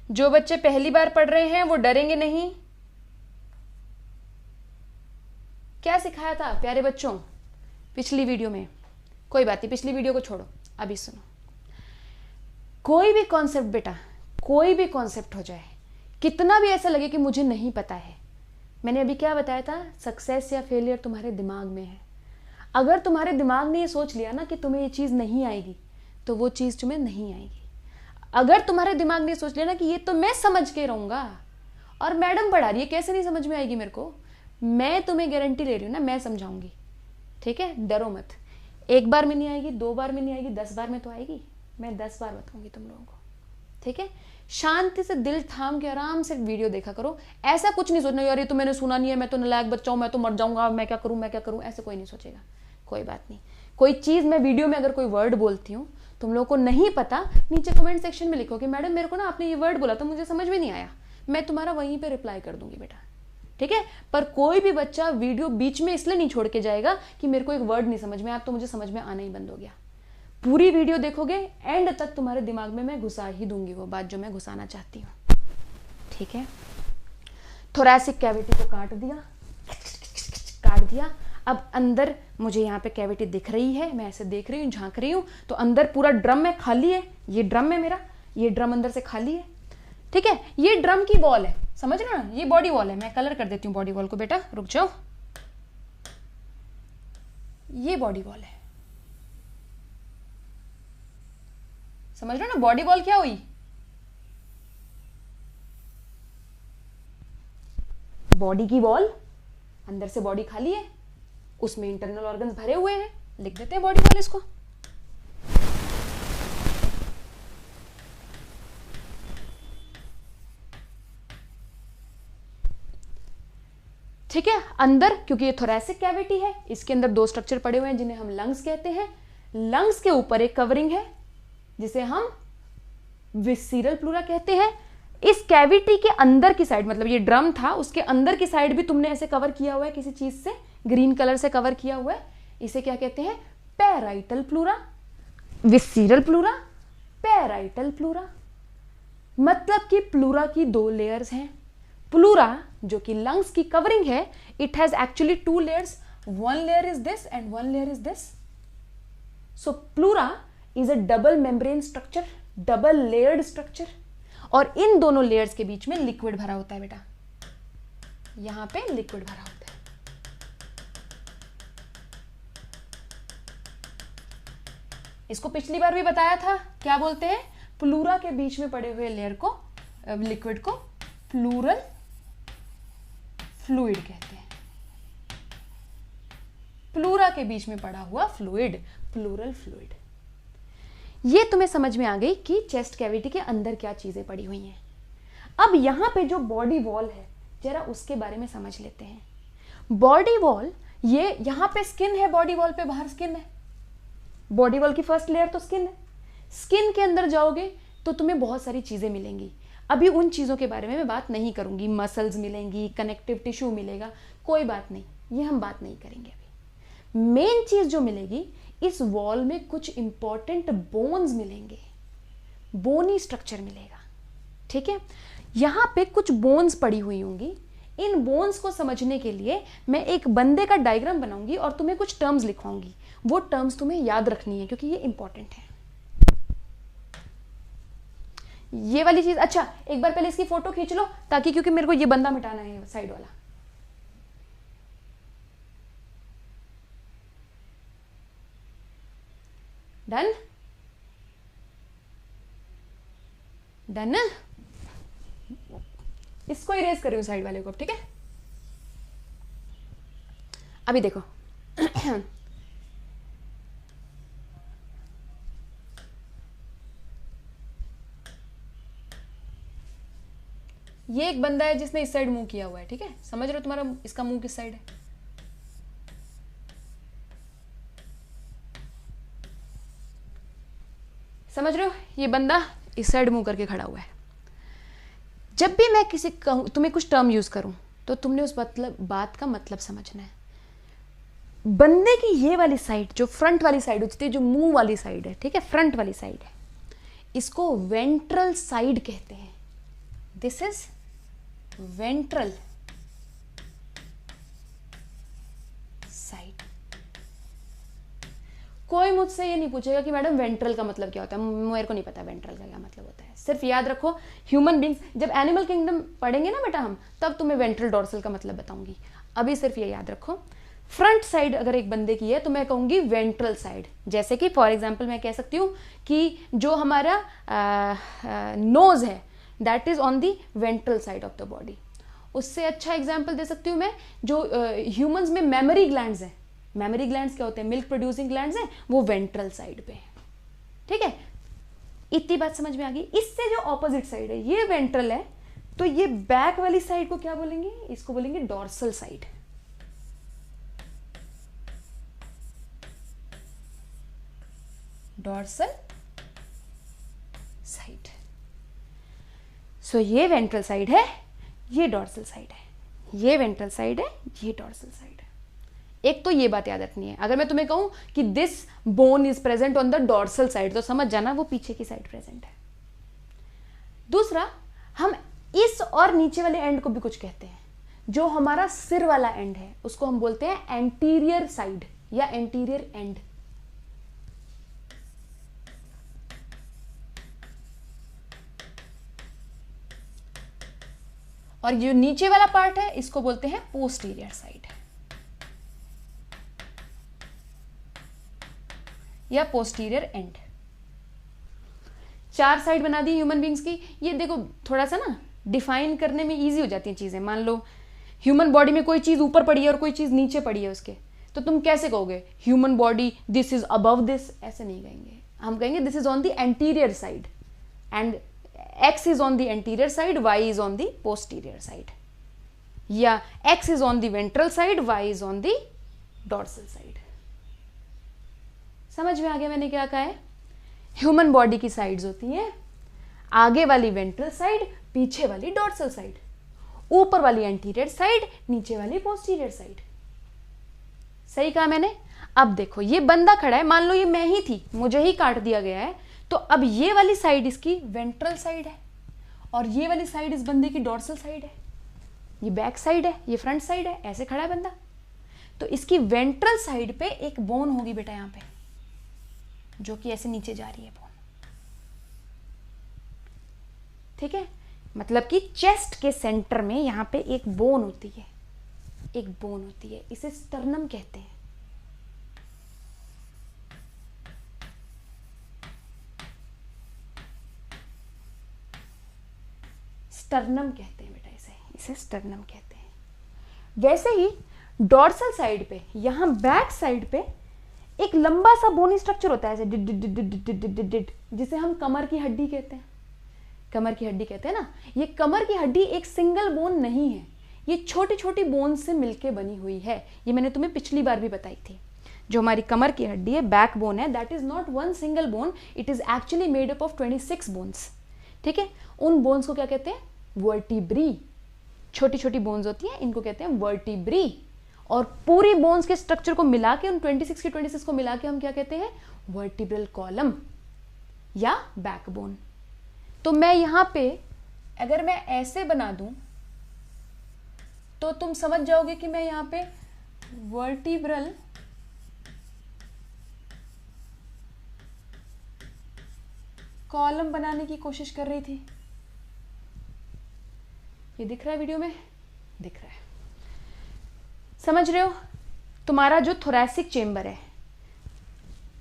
जो बच्चे पहली बार पढ़ रहे हैं वो डरेंगे नहीं। क्या सिखाया था प्यारे बच्चों पिछली वीडियो में? कोई बात नहीं, पिछली वीडियो को छोड़ो, अभी सुनो। कोई भी कॉन्सेप्ट बेटा, कोई भी कॉन्सेप्ट हो जाए, कितना भी ऐसा लगे कि मुझे नहीं पता है, मैंने अभी क्या बताया था, सक्सेस या फेलियर तुम्हारे दिमाग में है। अगर तुम्हारे दिमाग ने ये सोच लिया ना कि तुम्हें ये चीज़ नहीं आएगी, तो वो चीज़ तुम्हें नहीं आएगी। अगर तुम्हारे दिमाग ने सोच लिया ना कि ये तो मैं समझ के रहूँगा और मैडम पढ़ा रही है, कैसे नहीं समझ में आएगी मेरे को, मैं तुम्हें गारंटी ले रही हूँ ना, मैं समझाऊंगी, ठीक है, डरो मत। एक बार में नहीं आएगी, 2 बार में नहीं आएगी, 10 बार में तो आएगी। मैं 10 बार बताऊंगी तुम लोगों को, ठीक है। शांति से दिल थाम के आराम से वीडियो देखा करो। ऐसा कुछ नहीं सोचना यार ये तो मैंने सुना नहीं है, मैं तो नालायक बच्चा हूं, मैं तो मर जाऊंगा, मैं क्या करूं, मैं क्या करूं, ऐसे कोई नहीं सोचेगा। कोई बात नहीं, कोई चीज मैं वीडियो में अगर कोई वर्ड बोलती हूँ, तुम लोगों को नहीं पता, नीचे कमेंट सेक्शन में लिखो कि मैडम मेरे को ना आपने ये वर्ड बोला तो मुझे समझ में नहीं आया, मैं तुम्हारा वहीं पे रिप्लाई कर दूंगी बेटा, ठीक है। पर कोई भी बच्चा वीडियो बीच में इसलिए नहीं छोड़ के जाएगा कि मेरे को एक वर्ड नहीं समझ में आया तो मुझे समझ में आना ही बंद हो गया। पूरी वीडियो देखोगे, एंड तक तुम्हारे दिमाग में मैं घुसा ही दूंगी वो बात जो मैं घुसाना चाहती हूँ, ठीक है। थोरैसिक कैविटी को काट दिया। अब अंदर मुझे यहाँ पे कैविटी दिख रही है, मैं ऐसे देख रही हूँ, झांक रही हूँ, तो अंदर पूरा ड्रम में खाली है। ये ड्रम है मेरा, ये ड्रम अंदर से खाली है, ठीक है। ये ड्रम की वॉल है, समझ रहे हो ना, ये बॉडी वॉल है। मैं कलर कर देती हूँ बॉडी वॉल को, बेटा रुक जाओ। ये बॉडी वॉल है, समझ रहे हो ना, बॉडी वॉल क्या हुई, बॉडी की वॉल, अंदर से बॉडी खाली है, उसमें इंटरनल ऑर्गन्स भरे हुए हैं, लिख देते हैं बॉडी वॉल इसको। ठीक है। अंदर, क्योंकि ये थोरैसिक कैविटी है, इसके अंदर 2 स्ट्रक्चर पड़े हुए हैं जिन्हें हम लंग्स कहते हैं। लंग्स के ऊपर एक कवरिंग है जिसे हम विस्सीरल प्लूरा कहते हैं। इस कैविटी के अंदर की साइड, मतलब ये ड्रम था, उसके अंदर की साइड भी तुमने ऐसे कवर किया हुआ है किसी चीज से, ग्रीन कलर से कवर किया हुआ है। इसे क्या कहते हैं, parietal pleura. Visceral pleura, parietal pleura, मतलब कि प्लूरा की 2 लेयर्स हैं। प्लूरा जो कि लंग्स की कवरिंग है, it has actually 2 layers, 1 layer is this and 1 layer is this. So pleura is a double membrane structure, double layered structure, और इन दोनों लेयर्स के बीच में लिक्विड भरा होता है बेटा, यहां पे लिक्विड भरा होता है। इसको पिछली बार भी बताया था, क्या बोलते हैं, प्लूरा के बीच में पड़े हुए लेयर को, लिक्विड को प्लूरल फ्लूइड कहते हैं। प्लूरा के बीच में पड़ा हुआ फ्लूइड, प्लूरल फ्लूइड। ये तुम्हें समझ में आ गई कि चेस्ट कैविटी के अंदर क्या चीजें पड़ी हुई हैं। अब यहां पे जो बॉडी वॉल है, जरा उसके बारे में समझ लेते हैं। बॉडी वॉल, ये यहां पे स्किन है, बॉडी वॉल पे बाहर स्किन है, बॉडी वॉल की फर्स्ट लेयर तो स्किन है। स्किन के अंदर जाओगे तो तुम्हें बहुत सारी चीजें मिलेंगी। अभी उन चीजों के बारे में मैं बात नहीं करूंगी, मसल्स मिलेंगी, कनेक्टिव टिश्यू मिलेगा, कोई बात नहीं, ये हम बात नहीं करेंगे अभी। मेन चीज जो मिलेगी, इस वॉल में कुछ इंपॉर्टेंट बोन्स मिलेंगे, बोनी स्ट्रक्चर मिलेगा, ठीक है। यहां पे कुछ बोन्स पड़ी हुई होंगी। इन बोन्स को समझने के लिए मैं एक बंदे का डायग्राम बनाऊंगी और तुम्हें कुछ टर्म्स लिखवाऊंगी। वो टर्म्स तुम्हें याद रखनी है क्योंकि ये इंपॉर्टेंट है। ये वाली चीज, अच्छा एक बार पहले इसकी फोटो खींच लो, ताकि, क्योंकि मेरे को ये बंदा मिटाना है साइड वाला। डन डन, इसको इरेज कर रही हूं साइड वाले को, ठीक है। अभी देखो ये एक बंदा है जिसने इस साइड मुंह किया हुआ है, ठीक है, समझ रहे हो तुम्हारा इसका मुंह किस साइड है? समझ रहे हो, ये बंदा इस साइड मुंह करके खड़ा हुआ है। जब भी मैं किसी कहूँ, तुम्हें कुछ टर्म यूज करूं, तो तुमने उस बात का मतलब समझना है। बंदे की ये वाली साइड, जो फ्रंट वाली साइड होती है, जो मुंह वाली साइड है, ठीक है, फ्रंट वाली साइड है, इसको वेंट्रल साइड कहते हैं। This is ventral side. कोई मुझसे ये नहीं पूछेगा कि मैडम वेंट्रल का मतलब क्या होता है, मेरे को नहीं पता वेंट्रल का क्या मतलब होता है। सिर्फ याद रखो, ह्यूमन बींग्स, जब एनिमल किंगडम पढ़ेंगे ना बेटा हम, तब तुम्हें वेंट्रल डोर्सल का मतलब बताऊंगी। अभी सिर्फ ये याद रखो, फ्रंट साइड अगर एक बंदे की है तो मैं कहूंगी वेंट्रल साइड। जैसे कि फॉर एग्जांपल मैं कह सकती हूँ कि जो हमारा नोज है that is on the ventral side of the body. उससे अच्छा एग्जाम्पल दे सकती हूँ मैं, जो ह्यूमंस में मेमोरी ग्लैंड्स हैं, मेमोरी ग्लैंड्स क्या होते हैं, मिल्क प्रोड्यूसिंग ग्लैंड्स हैं, वो वेंट्रल साइड पे है, ठीक है। इतनी बात समझ में आ गई। इससे जो ऑपोजिट साइड है, ये वेंट्रल है, तो ये बैक वाली साइड को क्या बोलेंगे, इसको बोलेंगे dorsal side. Dorsal side. So ये वेंट्रल साइड है, ये डॉर्सल साइड है, ये वेंट्रल साइड है, ये डॉर्सल साइड है। एक तो ये बात याद रखनी है। अगर मैं तुम्हें कहूं कि this bone is present on the dorsal side, तो समझ जाना वो पीछे की साइड प्रेजेंट है। दूसरा, हम इस और नीचे वाले एंड को भी कुछ कहते हैं। जो हमारा सिर वाला एंड है उसको हम बोलते हैं एंटीरियर साइड या एंटीरियर एंड। और जो नीचे वाला पार्ट है इसको बोलते हैं पोस्टीरियर साइड या पोस्टीरियर एंड। 4 साइड बना दी ह्यूमन बींग्स की। ये देखो थोड़ा सा ना डिफाइन करने में इजी हो जाती हैं चीजें। मान लो ह्यूमन बॉडी में कोई चीज ऊपर पड़ी है और कोई चीज नीचे पड़ी है उसके, तो तुम कैसे कहोगे human body this is above this? ऐसे नहीं कहेंगे, हम कहेंगे this is on the anterior side and X is on the anterior side, Y is on the posterior side, या X is on the ventral side, Y is on the dorsal side। समझ में आ गया मैंने क्या कहा है? Human body की sides होती हैं, आगे वाली वेंट्रल साइड, पीछे वाली डॉर्सल साइड, ऊपर वाली एंटीरियर साइड, नीचे वाली पोस्टीरियर साइड। सही कहा मैंने? अब देखो ये बंदा खड़ा है, मान लो ये मैं ही थी, मुझे ही काट दिया गया है, तो अब ये वाली साइड इसकी वेंट्रल साइड है और ये वाली साइड इस बंदे की डॉर्सल साइड है। ये बैक साइड है, ये फ्रंट साइड है, ऐसे खड़ा है बंदा। तो इसकी वेंट्रल साइड पे एक बोन होगी बेटा यहां पे, जो कि ऐसे नीचे जा रही है बोन, ठीक है। मतलब कि चेस्ट के सेंटर में यहां पे एक बोन होती है, एक बोन होती है, इसे स्टर्नम कहते हैं। स्टर्नम कहते हैं बेटा, इसे स्टर्नम कहते हैं। वैसे ही डॉर्सल साइड पे, यहां बैक साइड पे एक लंबा सा बोनी स्ट्रक्चर होता है, ऐसे did did did did did did did, जिसे हम कमर की हड्डी कहते हैं। कमर की हड्डी कहते हैं ना। ये कमर की हड्डी एक सिंगल बोन नहीं है, ये छोटी छोटी बोन से मिलके बनी हुई है। ये मैंने तुम्हें पिछली बार भी बताई थी। जो हमारी कमर की हड्डी है, बैक बोन है, that is not one single bone, it is actually made up of 26 bones, ठीक है। उन बोन्स को क्या कहते हैं? वर्टिब्री। छोटी छोटी बोन्स होती हैं, इनको कहते हैं वर्टिब्री। और पूरी बोन्स के स्ट्रक्चर को मिला के, उन 26 के 26 को मिला के हम क्या कहते हैं? वर्टिब्रल कॉलम या बैकबोन। तो मैं यहां पे अगर मैं ऐसे बना दूं तो तुम समझ जाओगे कि मैं यहां पे वर्टिब्रल कॉलम बनाने की कोशिश कर रही थी। ये दिख रहा है वीडियो में? दिख रहा है, समझ रहे हो? तुम्हारा जो थोरैसिक चेंबर है,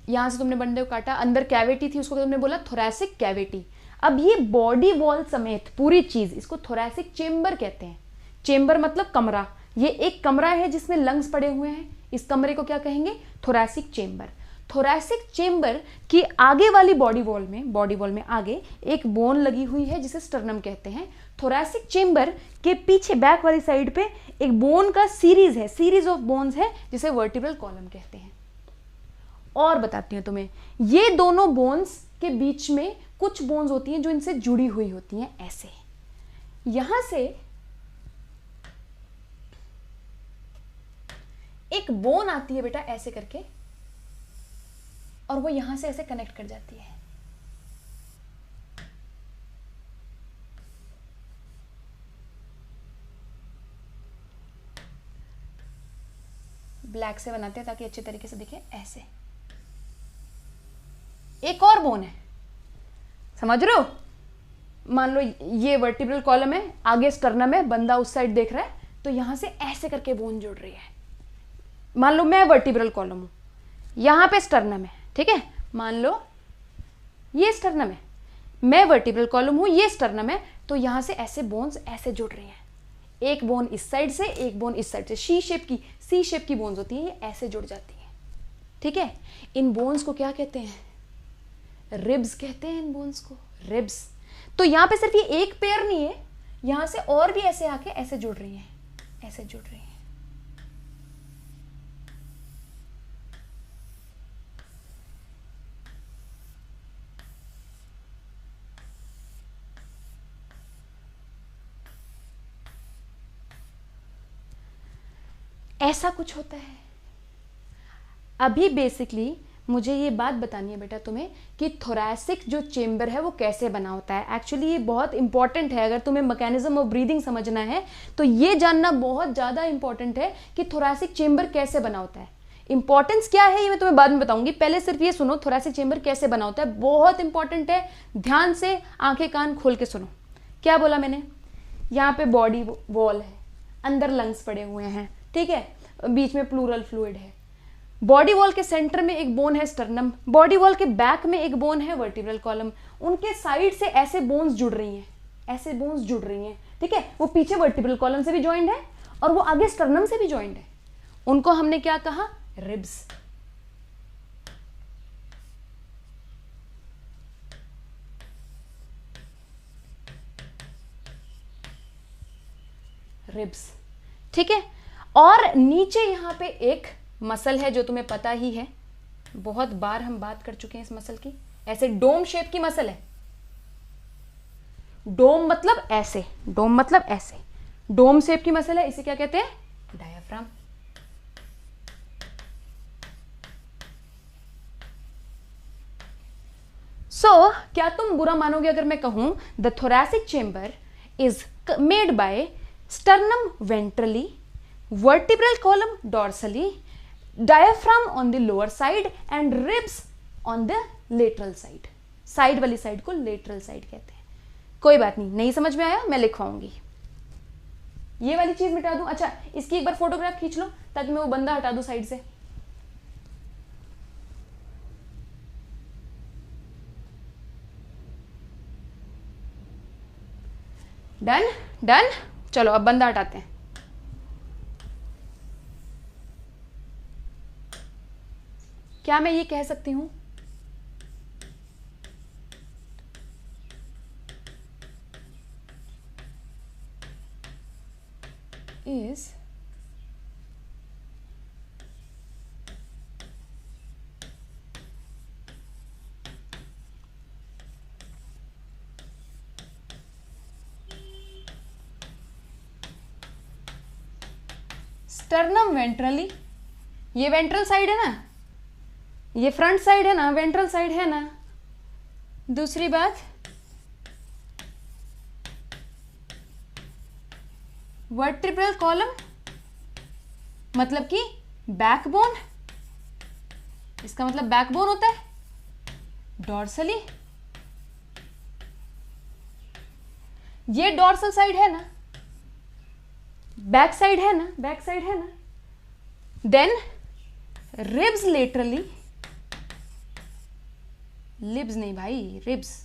यहां से तुमने बंदे को काटा, अंदर कैविटी थी, उसको तुमने बोला थोरैसिक कैविटी। अब ये बॉडी वॉल समेत पूरी चीज, इसको थोरैसिक चेंबर कहते हैं। चेंबर मतलब कमरा। ये एक कमरा है जिसमें लंग्स पड़े हुए हैं, इस कमरे को क्या कहेंगे? Thoracic chamber. थोरैसिक चेंबर की आगे वाली बॉडी वॉल में आगे एक बोन लगी हुई है जिसे स्टर्नम कहते हैं। थोरैसिक चेम्बर के पीछे बैक वाली साइड पे एक बोन का सीरीज है, सीरीज ऑफ बोन्स है, जिसे वर्टिब्रल कॉलम कहते हैं। और बताती हूं तुम्हें, ये दोनों बोन्स के बीच में कुछ बोन्स होती हैं जो इनसे जुड़ी हुई होती हैं, ऐसे यहां से एक बोन आती है बेटा ऐसे करके, और वो यहां से ऐसे कनेक्ट कर जाती है। ब्लैक से बनाते हैं ताकि अच्छे तरीके से दिखे, ऐसे एक और बोन है, समझ रहे हो? मान लो ये वर्टिब्रल कॉलम है, आगे स्टर्नम है, बंदा उस साइड देख रहा है, तो यहां से ऐसे करके बोन जुड़ रही है। मान लो मैं वर्टिब्रल कॉलम हूं, यहां पे स्टर्नम है, ठीक है, मान लो ये स्टर्नम है, मैं वर्टिब्रल कॉलम हूं, ये स्टर्नम है, तो यहां से ऐसे बोन्स ऐसे जुड़ रही हैं, एक बोन इस साइड से, एक बोन इस साइड से, सी शेप की बोन्स होती है, ये ऐसे जुड़ जाती है, ठीक है। इन बोन्स को क्या कहते हैं? रिब्स कहते हैं इन बोन्स को, रिब्स। तो यहां पे सिर्फ ये एक पेयर नहीं है, यहां से और भी ऐसे आके ऐसे जुड़ रही हैं, ऐसे जुड़ रही हैं। ऐसा कुछ होता है। अभी बेसिकली मुझे ये बात बतानी है बेटा तुम्हें कि थोरैसिक जो चेम्बर है वो कैसे बना होता है। एक्चुअली ये बहुत इंपॉर्टेंट है, अगर तुम्हें मैकेनिज्म ऑफ ब्रीदिंग समझना है तो ये जानना बहुत ज़्यादा इंपॉर्टेंट है कि थोरैसिक चेम्बर कैसे बना होता है। इंपॉर्टेंस क्या है ये मैं तुम्हें बाद में बताऊंगी, पहले सिर्फ ये सुनो थोरैसिक चेम्बर कैसे बना होता है, बहुत इंपॉर्टेंट है। ध्यान से आंखें कान खोल के सुनो। क्या बोला मैंने? यहाँ पे बॉडी वॉल है, अंदर लंग्स पड़े हुए हैं, ठीक है, बीच में प्लूरल फ्लूइड है। बॉडी वॉल के सेंटर में एक बोन है स्टर्नम, बॉडी वॉल के बैक में एक बोन है वर्टिब्रल कॉलम। उनके साइड से ऐसे बोन्स जुड़ रही हैं, ऐसे बोन्स जुड़ रही हैं, ठीक है। वो पीछे वर्टिब्रल कॉलम से भी जॉइंड है और वो आगे स्टर्नम से भी जॉइंड है। उनको हमने क्या कहा? रिब्स। रिब्स, ठीक है। और नीचे यहां पे एक मसल है जो तुम्हें पता ही है, बहुत बार हम बात कर चुके हैं इस मसल की। ऐसे डोम शेप की मसल है। डोम मतलब ऐसे, डोम मतलब ऐसे, डोम शेप की मसल है, इसे क्या कहते हैं? डायाफ्राम। सो क्या तुम बुरा मानोगे अगर मैं कहूं the thoracic chamber is made by sternum ventrally, vertebral column dorsally, diaphragm on the lower side and ribs on the lateral side। Side वाली साइड को lateral side कहते हैं। कोई बात नहीं, नहीं समझ में आया मैं लिखवाऊंगी। ये वाली चीज मिटा दूं? अच्छा, इसकी एक बार फोटोग्राफ खींच लो ताकि मैं वो बंदा हटा दूं साइड से। डन डन, चलो अब बंदा हटाते हैं। क्या मैं ये कह सकती हूं is स्टर्नम वेंट्रली, ये वेंट्रल साइड है ना, ये फ्रंट साइड है ना, वेंट्रल साइड है ना। दूसरी बात, वर्टिब्रल कॉलम मतलब कि बैकबोन, इसका मतलब बैकबोन होता है। डॉर्सली, ये डॉर्सल साइड है ना, बैक साइड है ना, बैक साइड है ना। देन रिब्स लेटरली, लिब्स नहीं भाई, रिब्स।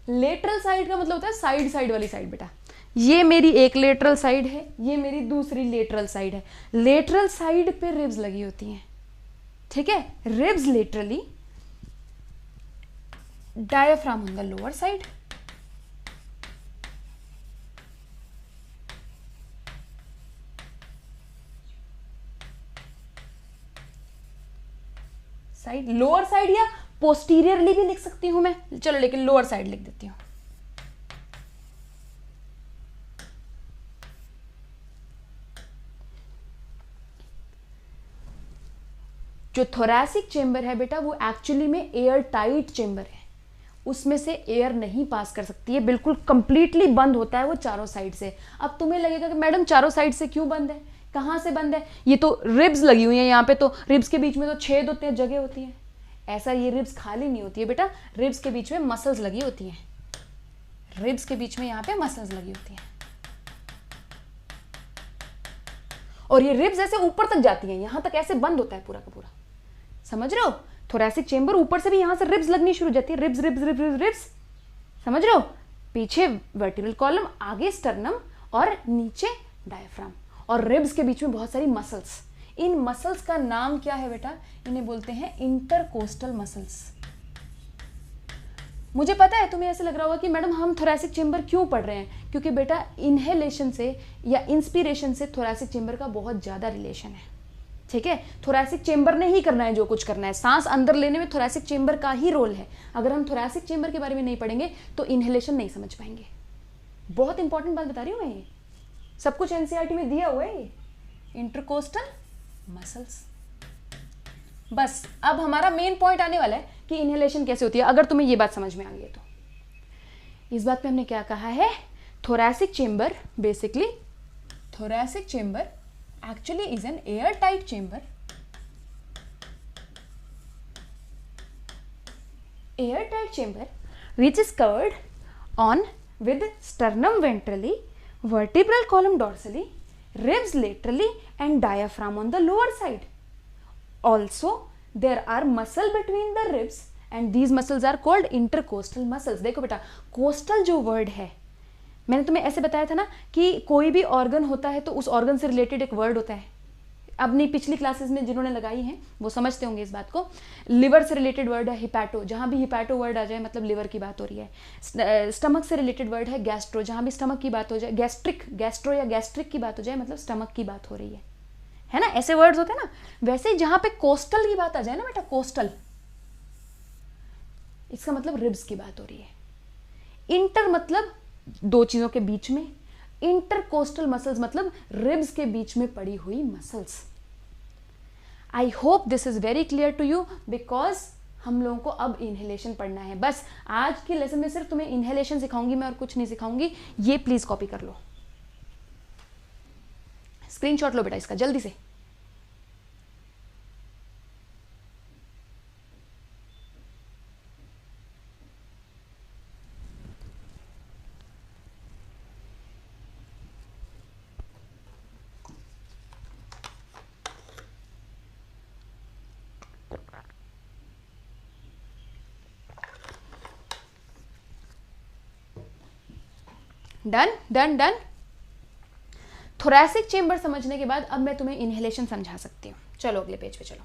लेटरल साइड का मतलब होता है साइड साइड वाली साइड बेटा। ये मेरी एक लेटरल साइड है, ये मेरी दूसरी लेटरल साइड है। लेटरल साइड पे रिब्स लगी होती हैं, ठीक है, ribs laterally, diaphragm on the lower side. Side, lower side या पोस्टीरियरली भी लिख सकती हूं मैं, चलो लेकिन लोअर साइड लिख देती हूं। जो थोरैसिक चेंबर है बेटा वो एक्चुअली में एयर टाइट चेंबर है, उसमें से एयर नहीं पास कर सकती है, बिल्कुल कंप्लीटली बंद होता है वो चारों साइड से। अब तुम्हें लगेगा कि मैडम चारों साइड से क्यों बंद है, कहां से बंद है, ये तो रिब्स लगी हुई है यहाँ पे, तो रिब्स के बीच में तो छेद होते हैं, जगह होती है। ऐसा ये रिब्स खाली नहीं होती है बेटा, रिब्स के बीच में मसल्स लगी होती हैं, रिब्स के बीच में यहाँ पे मसल्स लगी होती हैं, और ये रिब्स ऐसे ऊपर तक जाती हैं, यहां तक ऐसे बंद होता है पूरा का पूरा, समझ रहे हो। थोरैसिक चेंबर ऊपर से भी यहां से रिब्स लगनी शुरू हो जाती है, ribs ribs ribs ribs ribs, समझ रहे हो। पीछे वर्टिब्रल कॉलम, आगे स्टर्नम और नीचे डायफ्राम, और रिब्स के बीच में बहुत सारी मसल्स। इन मसल्स का नाम क्या है बेटा, इन्हें बोलते हैं इंटरकोस्टल मसल्स। मुझे पता है तुम्हें ऐसे लग रहा होगा कि मैडम हम थोरैसिक चेंबर क्यों पढ़ रहे हैं, क्योंकि बेटा इनहेलेशन से या इंस्पिरेशन से थोरैसिक चेंबर का बहुत ज्यादा रिलेशन है, ठीक है। थोरैसिक चेंबर ने ही करना है जो कुछ करना है, सांस अंदर लेने में थोरैसिक चेंबर का ही रोल है। अगर हम थोरैसिक चेंबर के बारे में नहीं पढ़ेंगे तो इनहेलेशन नहीं समझ पाएंगे। बहुत इंपॉर्टेंट बात बता रही हूँ मैं, ये सब कुछ एनसीईआरटी में दिया हुआ है, ये इंटरकोस्टल मसल्स। बस अब हमारा मेन पॉइंट आने वाला है कि इनहेलेशन कैसे होती है। अगर तुम्हें ये बात समझ में आ गई है तो इस बात पे हमने क्या कहा है, thoracic chamber basically, thoracic chamber actually is an airtight chamber, airtight chamber which is covered on with sternum ventrally, vertebral column dorsally, ribs laterally and diaphragm on the lower side. Also there are muscle between the ribs and these muscles are called intercostal muscles. देखो बेटा, coastal जो word है, मैंने तुम्हें ऐसे बताया था ना कि कोई भी ऑर्गन होता है तो उस ऑर्गन से रिलेटेड एक वर्ड होता है। अपनी पिछली क्लासेस में जिन्होंने लगाई हैं वो समझते होंगे इस बात को। लिवर से रिलेटेड वर्ड है हिपैटो, जहां भी हिपैटो वर्ड आ जाए मतलब लिवर की बात हो रही है। स्टमक से रिलेटेड वर्ड है गैस्ट्रो, जहां भी स्टमक की बात हो जाए, गैस्ट्रिक, गैस्ट्रो या गैस्ट्रिक की बात हो जाए मतलब स्टमक की बात हो रही है ना, ऐसे वर्ड्स होते हैं ना। वैसे ही जहां पे कोस्टल की बात आ जाए ना बेटा, कोस्टल, इसका मतलब रिब्स की बात हो रही है। इंटर मतलब दो चीजों के बीच में, इंटरकोस्टल मसल्स मतलब रिब्स के बीच में पड़ी हुई muscles. I hope this is very clear to you, because हम लोगों को अब इनहेलेशन पढ़ना है। बस आज के लेसन में सिर्फ तुम्हें इनहेलेशन सिखाऊंगी मैं और कुछ नहीं सिखाऊंगी, ये प्लीज कॉपी कर लो, स्क्रीनशॉट लो बेटा इसका जल्दी से। Done done done. Thoracic chamber समझने के बाद अब मैं तुम्हें इनहेलेशन समझा सकती हूँ। चलो अगले पेज पे चलो।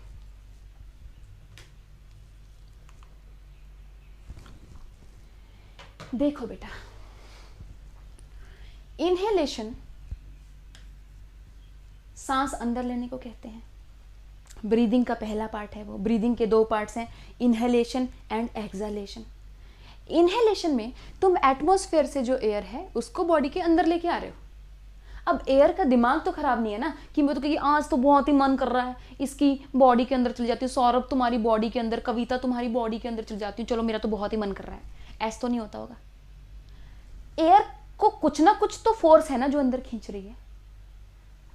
देखो बेटा, इनहेलेशन सांस अंदर लेने को कहते हैं। ब्रीदिंग का पहला पार्ट है वो। ब्रीदिंग के दो पार्ट्स हैं, इनहेलेशन एंड एक्सहेलेशन। इनहेलेशन में तुम एटमॉस्फेयर से जो एयर है उसको बॉडी के अंदर लेके आ रहे हो। अब एयर का दिमाग तो खराब नहीं है ना कि मैं तो कही आज तो बहुत ही मन कर रहा है इसकी बॉडी के अंदर चल जाती हूँ, सौरभ तुम्हारी बॉडी के अंदर, कविता तुम्हारी बॉडी के अंदर चल जाती हूँ, चलो मेरा तो बहुत ही मन कर रहा है। ऐसा तो नहीं होता होगा। एयर को कुछ ना कुछ तो फोर्स है ना जो अंदर खींच रही है।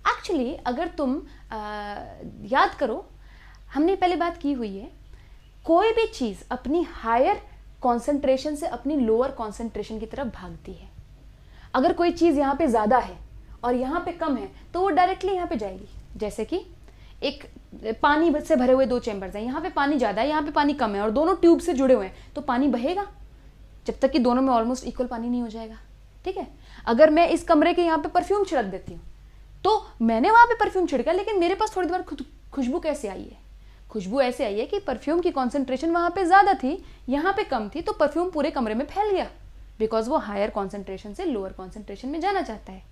एक्चुअली अगर तुम याद करो, हमने पहले बात की हुई है, कोई भी चीज अपनी हायर कॉन्सेंट्रेशन से अपनी लोअर कॉन्सेंट्रेशन की तरफ भागती है। अगर कोई चीज यहाँ पे ज्यादा है और यहाँ पे कम है तो वो डायरेक्टली यहाँ पे जाएगी। जैसे कि एक पानी से भरे हुए दो चैम्बर्स हैं, यहाँ पे पानी ज्यादा है, यहाँ पे पानी कम है और दोनों ट्यूब से जुड़े हुए हैं, तो पानी बहेगा जब तक कि दोनों में ऑलमोस्ट इक्वल पानी नहीं हो जाएगा। ठीक है। अगर मैं इस कमरे के यहाँ पे परफ्यूम छिड़क देती हूँ तो मैंने वहाँ पे परफ्यूम छिड़का, लेकिन मेरे पास थोड़ी देर खुशबू कैसे आई है? खुशबू ऐसे आई है कि परफ्यूम की कॉन्सेंट्रेशन वहाँ पे ज़्यादा थी, यहाँ पे कम थी, तो परफ्यूम पूरे कमरे में फैल गया, बिकॉज वो हायर कॉन्सेंट्रेशन से लोअर कॉन्सेंट्रेशन में जाना चाहता है।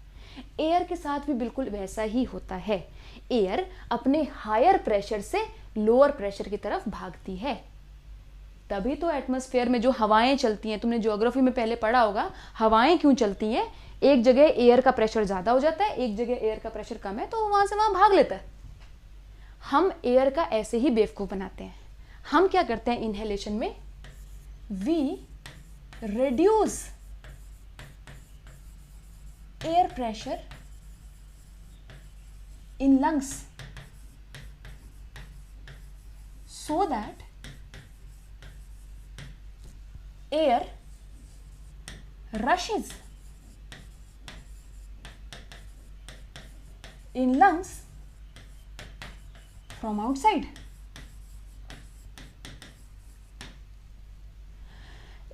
एयर के साथ भी बिल्कुल वैसा ही होता है। एयर अपने हायर प्रेशर से लोअर प्रेशर की तरफ भागती है। तभी तो एटमॉस्फेयर में जो हवाएं चलती हैं, तुमने ज्योग्राफी में पहले पढ़ा होगा, हवाएं क्यों चलती हैं? एक जगह एयर का प्रेशर ज़्यादा हो जाता है, एक जगह एयर का प्रेशर कम है, तो वहाँ से वहाँ भाग लेता है। हम एयर का ऐसे ही बेवकूफ़ बनाते हैं। हम क्या करते हैं इनहेलेशन में? We reduce air pressure in lungs so that air rushes in lungs from outside.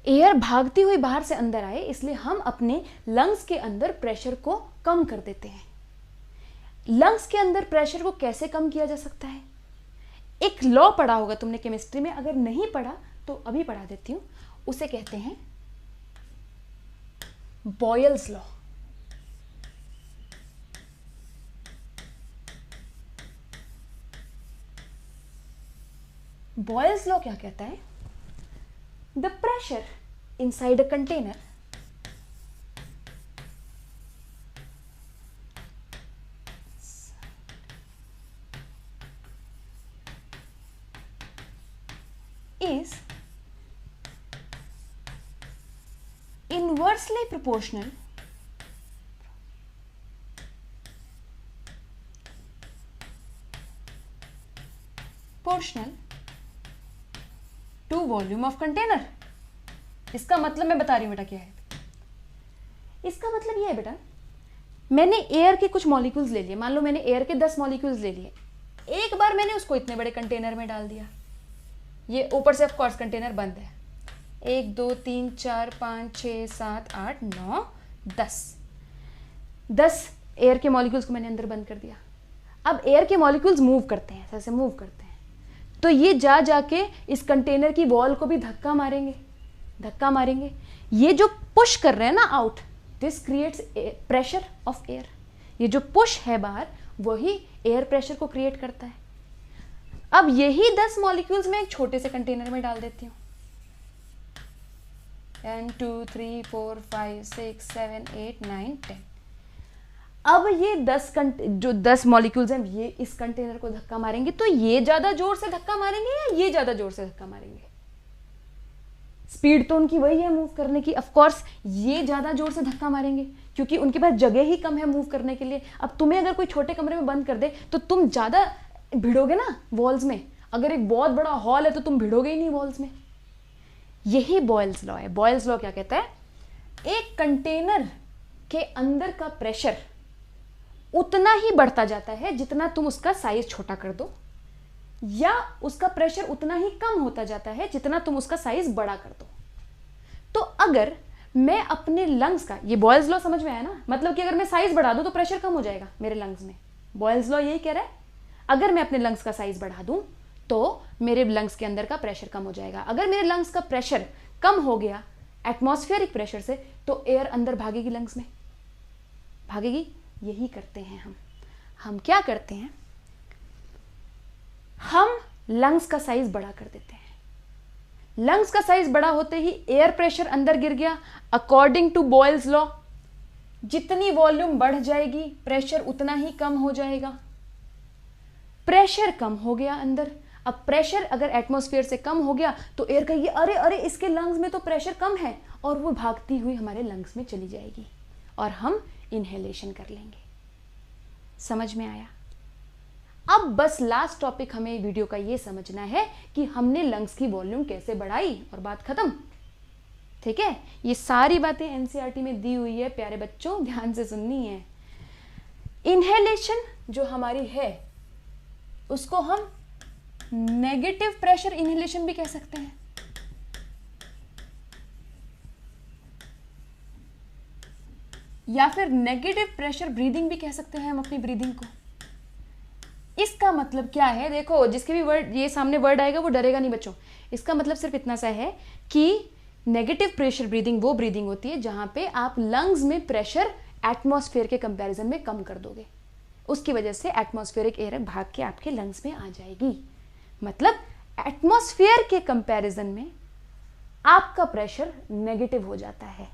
Air भागती हुई बाहर से अंदर आए, इसलिए हम अपने लंग्स के अंदर प्रेशर को कम कर देते हैं। लंग्स के अंदर प्रेशर को कैसे कम किया जा सकता है? एक लॉ पढ़ा होगा तुमने केमिस्ट्री में, अगर नहीं पढ़ा तो अभी पढ़ा देती हूं। उसे कहते हैं बॉयल्स लॉ। बॉयल्स लॉ क्या कहता है? The pressure inside a container is inversely proportional to volume of container. इसका मतलब मैं बता रही हूँ बेटा क्या है। इसका मतलब ये है बेटा, मैंने एयर के कुछ मॉलिक्यूल्स ले लिए, मान लो मैंने एयर के 10 मॉलिक्यूल्स ले लिए, एक बार मैंने उसको इतने बड़े कंटेनर में डाल दिया। ये ऊपर से ऑफ कोर्स कंटेनर बंद है, 1 2 3 4 5 6 7 8 9 10 एयर के मॉलिक्यूल्स को मैंने अंदर बंद कर दिया। अब एयर के मॉलिक्यूल्स मूव करते हैं, ऐसे मूव करते हैं, तो ये जा जाके इस कंटेनर की वॉल को भी धक्का मारेंगे। ये जो पुश कर रहे हैं ना out, this creates pressure of air. ये जो पुश है बाहर, वही एयर प्रेशर को क्रिएट करता है। अब यही 10 मॉलिक्यूल्स मैं एक छोटे से कंटेनर में डाल देती हूँ। 1 2 3 4 5 6 7 8 9 10। अब ये 10 मॉलिक्यूल्स हैं, ये इस कंटेनर को धक्का मारेंगे, तो ये ज्यादा जोर से धक्का मारेंगे या ये ज्यादा जोर से धक्का मारेंगे? स्पीड तो उनकी वही है मूव करने की, ऑफ कोर्स ये ज्यादा जोर से धक्का मारेंगे क्योंकि उनके पास जगह ही कम है मूव करने के लिए। अब तुम्हें अगर कोई छोटे कमरे में बंद कर दे तो तुम ज्यादा भिड़ोगे ना वॉल्स में। अगर एक बहुत बड़ा हॉल है तो तुम भिड़ोगे ही नहीं वॉल्स में। यही बॉयल्स लॉ है। बॉयल्स लॉ क्या कहता है? एक कंटेनर के अंदर का प्रेशर उतना ही बढ़ता जाता है जितना तुम उसका साइज छोटा कर दो, या उसका प्रेशर उतना ही कम होता जाता है जितना तुम उसका साइज बड़ा कर दो। तो अगर मैं अपने लंग्स का, ये बॉयल्स लॉ समझ में आया ना, मतलब कि अगर मैं साइज बढ़ा दूं तो प्रेशर कम हो जाएगा मेरे लंग्स में। बॉयल्स लॉ यही कह रहा है, अगर मैं अपने लंग्स का साइज बढ़ा दूं तो मेरे लंग्स के अंदर का प्रेशर कम हो जाएगा। अगर मेरे लंग्स का प्रेशर कम हो गया एटमॉस्फेरिक प्रेशर से, तो एयर अंदर भागेगी, लंग्स में भागेगी। यही करते हैं हम क्या करते हैं? हम लंग्स का साइज बड़ा कर देते हैं। लंग्स का साइज बड़ा होते ही एयर प्रेशर अंदर गिर गया। अकॉर्डिंग टू बॉयल्स लॉ, जितनी वॉल्यूम बढ़ जाएगी प्रेशर उतना ही कम हो जाएगा। प्रेशर कम हो गया अंदर। अब प्रेशर अगर एटमॉस्फेयर से कम हो गया तो एयर कहेगी अरे अरे इसके लंग्स में तो प्रेशर कम है, और वो भागती हुई हमारे लंग्स में चली जाएगी और हम इनहेलेशन कर लेंगे। समझ में आया? अब बस लास्ट टॉपिक हमें वीडियो का ये समझना है कि हमने लंग्स की वॉल्यूम कैसे बढ़ाई और बात खत्म। ठीक है, ये सारी बातें एनसीईआरटी में दी हुई है प्यारे बच्चों, ध्यान से सुननी है। इनहेलेशन जो हमारी है उसको हम नेगेटिव प्रेशर इनहेलेशन भी कह सकते हैं। या फिर नेगेटिव प्रेशर ब्रीदिंग भी कह सकते हैं हम अपनी ब्रीदिंग को। इसका मतलब क्या है, देखो जिसके भी वर्ड ये सामने वर्ड आएगा वो डरेगा नहीं बच्चों। इसका मतलब सिर्फ इतना सा है कि नेगेटिव प्रेशर ब्रीदिंग वो ब्रीदिंग होती है जहां पे आप लंग्स में प्रेशर एटमॉस्फेयर के कंपैरिजन में कम कर दोगे, उसकी वजह से एटमॉस्फेरिक एयर भाग के आपके लंग्स में आ जाएगी। मतलब एटमॉस्फेयर के कंपैरिजन में आपका प्रेशर नेगेटिव हो जाता है।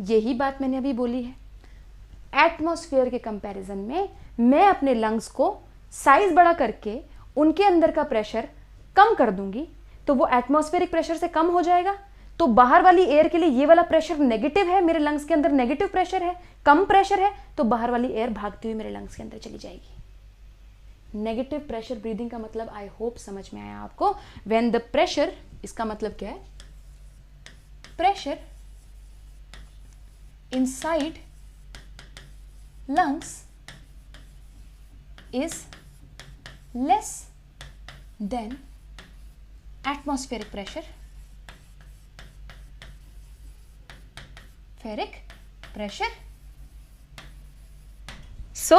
यही बात मैंने अभी बोली है। एटमॉस्फेयर के कंपैरिजन में मैं अपने लंग्स को साइज बड़ा करके उनके अंदर का प्रेशर कम कर दूंगी तो वो एटमॉस्फेरिक प्रेशर से कम हो जाएगा। तो बाहर वाली एयर के लिए ये वाला प्रेशर नेगेटिव है, मेरे लंग्स के अंदर नेगेटिव प्रेशर है, कम प्रेशर है, तो बाहर वाली एयर भागती हुई मेरे लंग्स के अंदर चली जाएगी। नेगेटिव प्रेशर ब्रीदिंग का मतलब आई होप समझ में आया आपको। व्हेन द प्रेशर, इसका मतलब क्या है, pressure inside lungs is less than atmospheric pressure, ferric pressure, so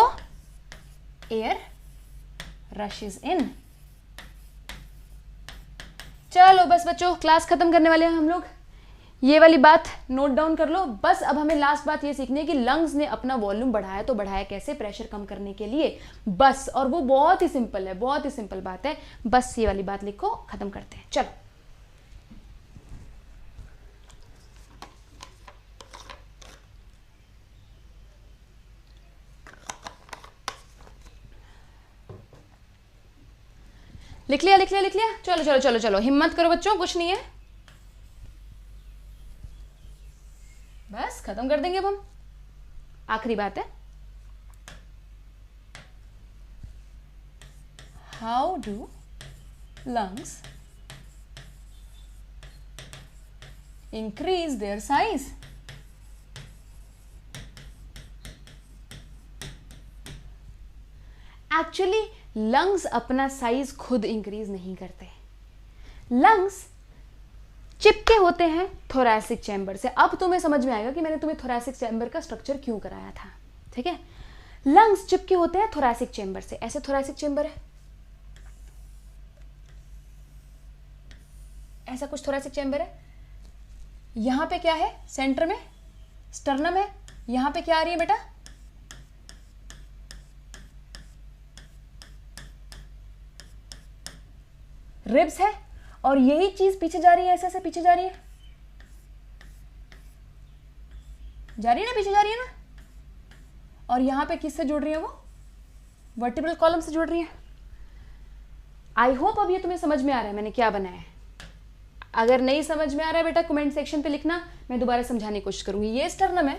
air rushes in। चलो बस बच्चों, क्लास खत्म करने वाले हैं हम लोग। ये वाली बात नोट डाउन कर लो बस। अब हमें लास्ट बात ये सीखनी है कि लंग्स ने अपना वॉल्यूम बढ़ाया तो बढ़ाया कैसे, प्रेशर कम करने के लिए बस। और वो बहुत ही सिंपल है, बहुत ही सिंपल बात है। बस ये वाली बात लिखो, खत्म करते हैं। चलो लिख लिया, लिख लिया, लिख लिया। चलो चलो चलो चलो, हिम्मत करो बच्चों, कुछ नहीं है, बस खत्म कर देंगे अब हम। आखिरी बात है, how do lungs increase their size. Actually lungs अपना साइज खुद इंक्रीज नहीं करते। लंग्स चिपके होते हैं थोरैसिक चैम्बर से। अब तुम्हें समझ में आएगा कि मैंने तुम्हें थोरैसिक चैम्बर का स्ट्रक्चर क्यों कराया था। ठीक है, लंग्स चिपके होते हैं थोरैसिक चैम्बर से। ऐसे थोरैसिक चैम्बर है, ऐसा कुछ थोरैसिक चैम्बर है। यहां पे क्या है, सेंटर में स्टर्नम है। यहां पे क्या आ रही है बेटा, रिब्स है। और यही चीज पीछे जा रही है, ऐसे ऐसे पीछे जा रही है, जा रही है ना, पीछे जा रही है ना। और यहां पे किससे जुड़ रही है, वो वर्टिब्रल कॉलम से जुड़ रही है। आई होप अब ये तुम्हें समझ में आ रहा है मैंने क्या बनाया है। अगर नहीं समझ में आ रहा है बेटा कमेंट सेक्शन पे लिखना, मैं दोबारा समझाने की कोशिश करूंगी। ये स्टर्नम है,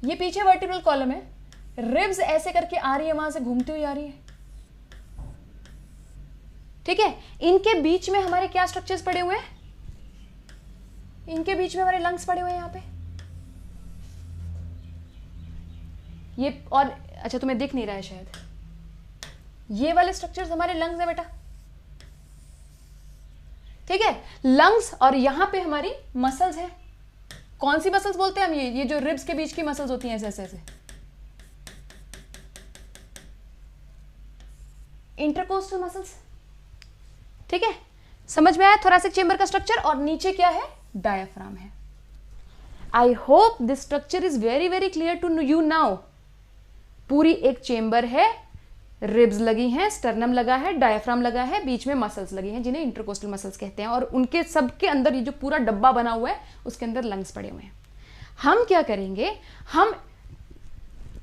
ये पीछे वर्टिब्रल कॉलम है, रिब्स ऐसे करके आ रही है, वहां से घूमती हुई आ रही है। ठीक है, इनके बीच में हमारे क्या स्ट्रक्चर्स पड़े हुए हैं, इनके बीच में हमारे लंग्स पड़े हुए हैं यहां पे। ये और अच्छा तुम्हें दिख नहीं रहा है शायद, ये वाले स्ट्रक्चर्स हमारे लंग्स है बेटा। ठीक है, लंग्स और यहां पे हमारी मसल्स है। कौन सी मसल्स बोलते हैं हम, ये जो रिब्स के बीच की मसल्स होती हैं, ऐसे ऐसे ऐसे, इंटरकोस्टल मसल्स। ठीक है, समझ में आया थोरैसिक चेंबर का स्ट्रक्चर। और नीचे क्या है, डायफ्राम है। I hope this structure is very very clear to you now. पूरी एक चेंबर है, रिब्स लगी हैं, स्टर्नम लगा है, डायफ्राम लगा है, बीच में मसल्स लगी हैं जिन्हें इंटरकोस्टल मसल्स कहते हैं। और उनके सबके अंदर ये जो पूरा डब्बा बना हुआ है उसके अंदर लंग्स पड़े हुए हैं। हम क्या करेंगे, हम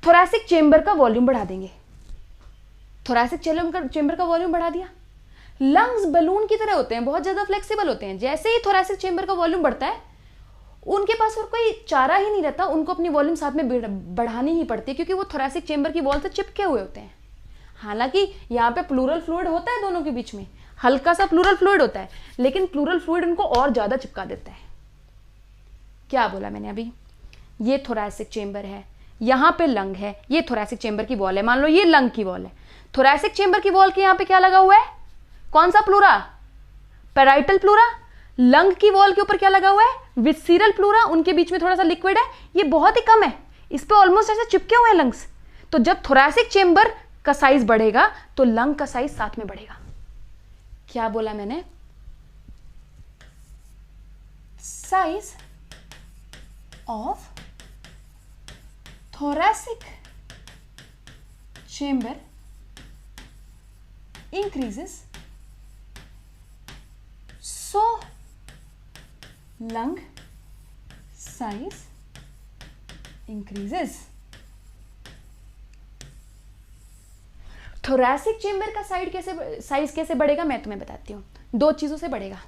थोरैसिक चेंबर का वॉल्यूम बढ़ा देंगे। थोरैसिक चेंबर का वॉल्यूम बढ़ा दिया। लंग्स बलून की तरह होते हैं, बहुत ज्यादा फ्लेक्सिबल होते हैं। जैसे ही थोरैसिक चेंबर का वॉल्यूम बढ़ता है, उनके पास और कोई चारा ही नहीं रहता, उनको अपनी वॉल्यूम साथ में बढ़ानी ही पड़ती है, क्योंकि वो थोरैसिक चेंबर की वॉल से चिपके हुए होते हैं। हालांकि यहाँ पे प्लूरल फ्लूइड होता है दोनों के बीच में, हल्का सा प्लूरल फ्लूइड होता है, लेकिन प्लूरल फ्लूइड उनको और ज्यादा चिपका देता है। क्या बोला मैंने अभी, ये थोरैसिक चेंबर है, यहाँ पे लंग है, ये थोरैसिक चेंबर की वॉल है। मान लो ये लंग की वॉल है, थोरैसिक चेंबर की वॉल के यहाँ पे क्या लगा हुआ है, कौन सा प्लूरा, पैराइटल प्लूरा। लंग की वॉल के ऊपर क्या लगा हुआ है, विस्सीरल प्लूरा, उनके बीच में थोड़ा सा लिक्विड है, ये बहुत ही कम है, इस पे ऑलमोस्ट ऐसे चिपके हुए हैं लंग्स। तो जब थोरैसिक चेंबर का साइज बढ़ेगा तो लंग का साइज साथ में बढ़ेगा। क्या बोला मैंने? Size of thoracic chamber increases, so lung size increases. thoracic chamber का साइज कैसे बढ़ेगा मैं तुम्हें बताती हूँ। दो चीजों से बढ़ेगा।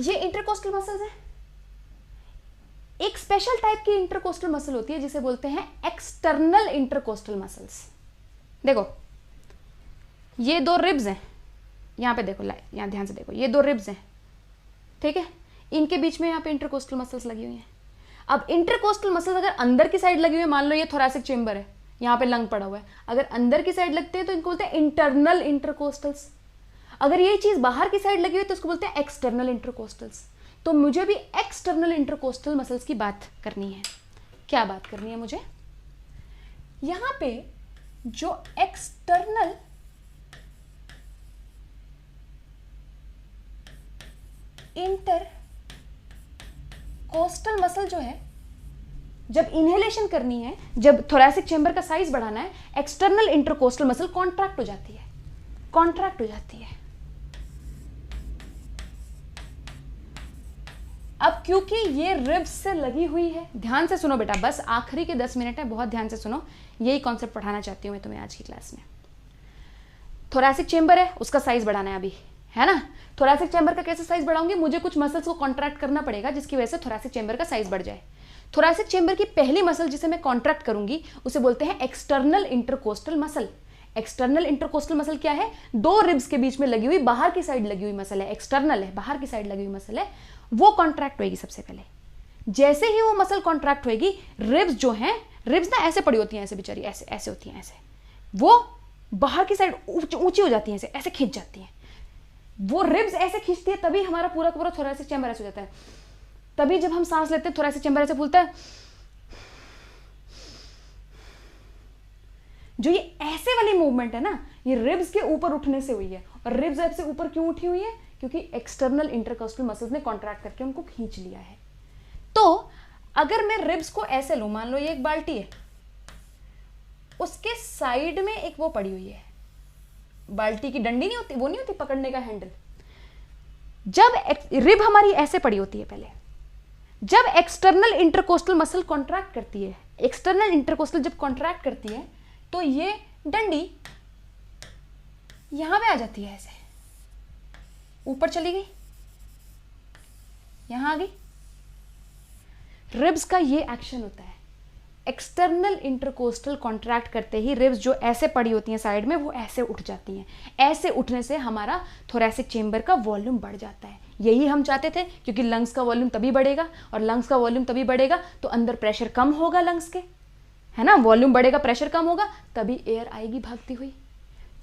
ये इंटरकोस्टल मसल्स है। एक स्पेशल टाइप की इंटरकोस्टल मसल होती है जिसे बोलते हैं एक्सटर्नल इंटरकोस्टल मसल्स। देखो ये दो रिब्स हैं, यहां पे देखो, यहां ध्यान से देखो, ये दो रिब्स हैं, ठीक है, इनके बीच में यहां पे इंटरकोस्टल मसल्स लगी हुई हैं। अब इंटरकोस्टल मसल्स अगर अंदर की साइड लगी हुई है, मान लो ये थोरैसिक चेंबर है, यहां पे लंग पड़ा हुआ है, अगर अंदर की साइड लगते हैं तो इनको बोलते हैं इंटरनल इंटरकोस्टल्स। अगर ये चीज बाहर की साइड लगी हुई तो इसको बोलते हैं एक्सटर्नल इंटरकोस्टल्स। तो मुझे भी एक्सटर्नल इंटरकोस्टल मसल्स की बात करनी है। क्या बात करनी है मुझे? यहां पे जो एक्सटर्नल इंटरकोस्टल मसल जो है, जब इनहेलेशन करनी है, जब थोरैसिक चेंबर का साइज बढ़ाना है, एक्सटर्नल इंटरकोस्टल मसल कॉन्ट्रैक्ट हो जाती है, कॉन्ट्रैक्ट हो जाती है। अब क्योंकि ये रिब्स से लगी हुई है, ध्यान से सुनो बेटा, बस आखिरी के 10 मिनट है, बहुत ध्यान से सुनो, यही कॉन्सेप्ट पढ़ाना चाहती हूं मैं तुम्हें आज की क्लास में। थोरैसिक चेंबर है, उसका साइज बढ़ाना है अभी, है ना। थोरैसिक चेंबर का कैसे साइज बढ़ाऊंगी? मुझे कुछ मसल्स को कॉन्ट्रैक्ट करना पड़ेगा जिसकी वजह से थोरैसिक चेंबर का साइज बढ़ जाए। थोरैसिक चेंबर की पहली मसल जिसे मैं कॉन्ट्रैक्ट करूंगी उसे बोलते हैं external intercostal muscle. External intercostal muscle क्या है? दो रिब्स के बीच में लगी हुई, बाहर की साइड लगी हुई मसल है, एक्सटर्नल है, बाहर की साइड लगी हुई मसल है, वो कॉन्ट्रैक्ट होगी सबसे पहले। जैसे ही वो मसल कॉन्ट्रैक्ट होगी, रिब्स जो हैं, रिब्स ना ऐसे पड़ी होती हैं, ऐसे बेचारी, ऐसे ऐसे होती हैं, ऐसे वो बाहर की साइड ऊंची हो जाती हैं, ऐसे ऐसे खींच जाती हैं। वो रिब्स ऐसे खींचती है तभी हमारा पूरा का पूरा थोरैसिक चेंबर ऐसे हो जाता है। तभी जब हम सांस लेते हैं थोरैसिक चेंबर ऐसे फूलता है। जो ये ऐसे वाली मूवमेंट है ना, ये रिब्स के ऊपर उठने से हुई है। और रिब्स ऐसे ऊपर क्यों उठी हुई है? क्योंकि एक्सटर्नल इंटरकोस्टल मसल्स ने कॉन्ट्रैक्ट करके उनको खींच लिया है। तो अगर मैं रिब्स को ऐसे लूं, मान लो ये एक बाल्टी है, उसके साइड में एक वो पड़ी हुई है, बाल्टी की डंडी नहीं होती, वो नहीं होती पकड़ने का हैंडल। जब रिब हमारी ऐसे पड़ी होती है पहले, जब एक्सटर्नल इंटरकोस्टल मसल कॉन्ट्रैक्ट करती है, एक्सटर्नल इंटरकोस्टल जब कॉन्ट्रैक्ट करती है तो ये डंडी यहां पे आ जाती है, ऐसे ऊपर चली गई, यहां आ गई। रिब्स का ये एक्शन होता है। एक्सटर्नल इंटरकोस्टल कॉन्ट्रैक्ट करते ही रिब्स जो ऐसे पड़ी होती हैं साइड में, वो ऐसे उठ जाती हैं। ऐसे उठने से हमारा थोरैसिक चेंबर का वॉल्यूम बढ़ जाता है। यही हम चाहते थे, क्योंकि लंग्स का वॉल्यूम तभी बढ़ेगा, और लंग्स का वॉल्यूम तभी बढ़ेगा तो अंदर प्रेशर कम होगा लंग्स के, है ना। वॉल्यूम बढ़ेगा, प्रेशर कम होगा, तभी एयर आएगी भागती हुई।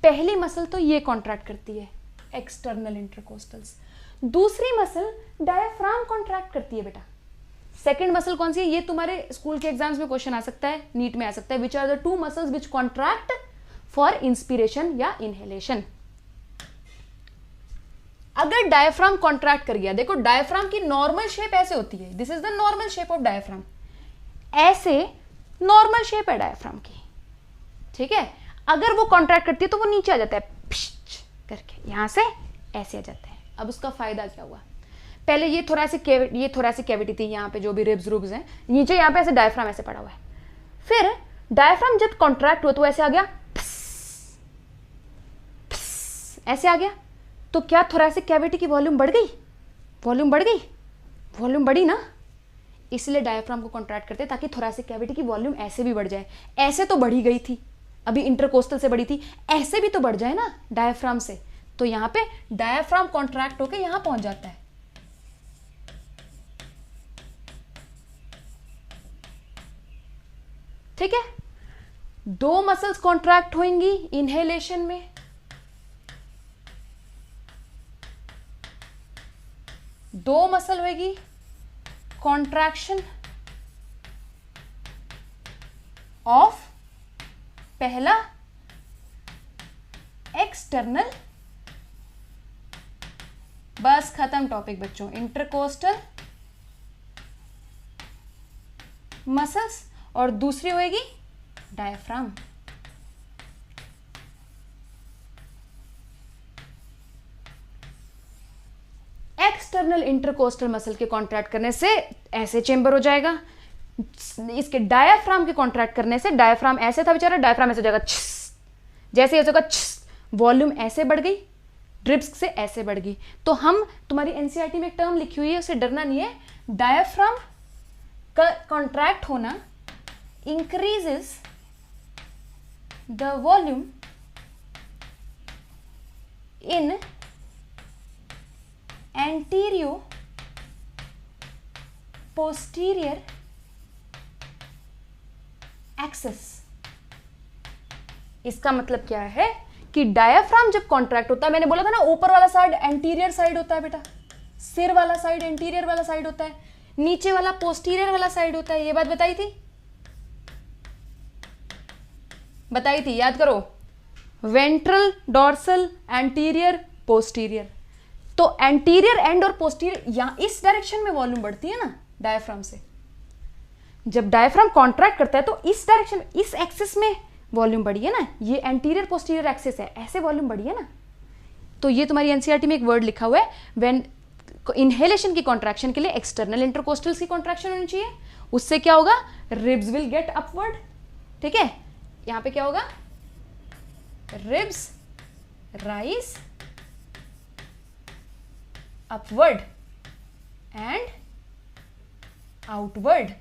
पहली मसल तो ये कॉन्ट्रैक्ट करती है, एक्सटर्नल इंटरकोस्टल्स। दूसरी मसल डायफ्राम कॉन्ट्रैक्ट करती है बेटा। सेकंड मसल कौन सी है? ये तुम्हारे स्कूल के एग्जाम्स में क्वेश्चन आ सकता है, नीट में आ सकता है। Which are the two muscles which contract for inspiration या इनहेलेशन? अगर डायफ्राम कॉन्ट्रैक्ट कर गया, देखो डायफ्राम की नॉर्मल शेप ऐसे होती है, this is the normal shape of diaphragm. ऐसे नॉर्मल शेप है डायफ्राम की, ठीक है। अगर वो कॉन्ट्रैक्ट करती है तो वो नीचे आ जाता है, पिश करके यहां से ऐसे आ जाता है। अब उसका फायदा क्या हुआ? पहले ये थोरैसिक कैविटी थी, यहाँ पे जो भी रिब्स रुब्स हैं, नीचे यहाँ पे ऐसे डायफ्राम ऐसे पड़ा हुआ है। फिर डायफ्राम जब कॉन्ट्रैक्ट हुआ तो ऐसे आ गया, ऐसे आ गया। तो क्या थोरैसिक कैविटी की वॉल्यूम बढ़ गई? वॉल्यूम बढ़ गई, वॉल्यूम बढ़ी ना। इसलिए डायफ्राम को कॉन्ट्रैक्ट करते ताकि थोरैसिक कैविटी की वॉल्यूम ऐसे भी बढ़ जाए। ऐसे तो बढ़ी गई थी, अभी इंटरकोस्टल से बढ़ी थी, ऐसे भी तो बढ़ जाए ना डायफ्राम से। तो यहां पे डायफ्राम कॉन्ट्रैक्ट होकर यहां पहुंच जाता है। ठीक है, दो मसल्स कॉन्ट्रैक्ट होंगी इनहेलेशन में, दो मसल होगी, कॉन्ट्रैक्शन ऑफ पहला एक्सटर्नल, बस खत्म टॉपिक बच्चों, इंटरकोस्टल मसल्स, और दूसरी होगी डायफ्राम। एक्सटर्नल इंटरकोस्टल मसल के कॉन्ट्रैक्ट करने से ऐसे चेंबर हो जाएगा, इसके डायाफ्राम के कॉन्ट्रैक्ट करने से, डायाफ्राम ऐसे था बेचारा, डायाफ्राम ऐसे हो जाएगा, जैसे ऐसे होगा, वॉल्यूम ऐसे बढ़ गई, ड्रिप्स से ऐसे बढ़ गई। तो हम, तुम्हारी एनसीईआरटी में एक टर्म लिखी हुई है, उसे डरना नहीं है, डायाफ्राम का कॉन्ट्रैक्ट होना increases the volume in antero posterior axis. इसका मतलब क्या है कि डायाफ्राम जब कॉन्ट्रैक्ट होता है, मैंने बोला था ना ऊपर वाला साइड एंटीरियर साइड होता है बेटा, सिर वाला साइड एंटीरियर वाला साइड होता है, नीचे वाला पोस्टीरियर वाला साइड होता है, ये बात बताई थी, बताई थी, याद करो, वेंट्रल, डॉर्सल, एंटीरियर, पोस्टीरियर। तो एंटीरियर एंड और पोस्टीरियर, यहां इस डायरेक्शन में वॉल्यूम बढ़ती है ना डायफ्राम से, जब डायफ्राम कॉन्ट्रैक्ट करता है तो इस डायरेक्शन, इस एक्सिस में वॉल्यूम बढ़ी है ना, ये एंटीरियर पोस्टीरियर एक्सिस है, ऐसे वॉल्यूम बढ़ी है ना। तो ये तुम्हारी एनसीईआरटी में एक वर्ड लिखा हुआ है, व्हेन इनहेलेशन की कॉन्ट्रैक्शन के लिए एक्सटर्नल इंटरकोस्टल्स की कॉन्ट्रैक्शन होनी चाहिए, उससे क्या होगा, रिब्स विल गेट अपवर्ड। ठीक है, यहां पे क्या होगा, ribs rise upward and outward.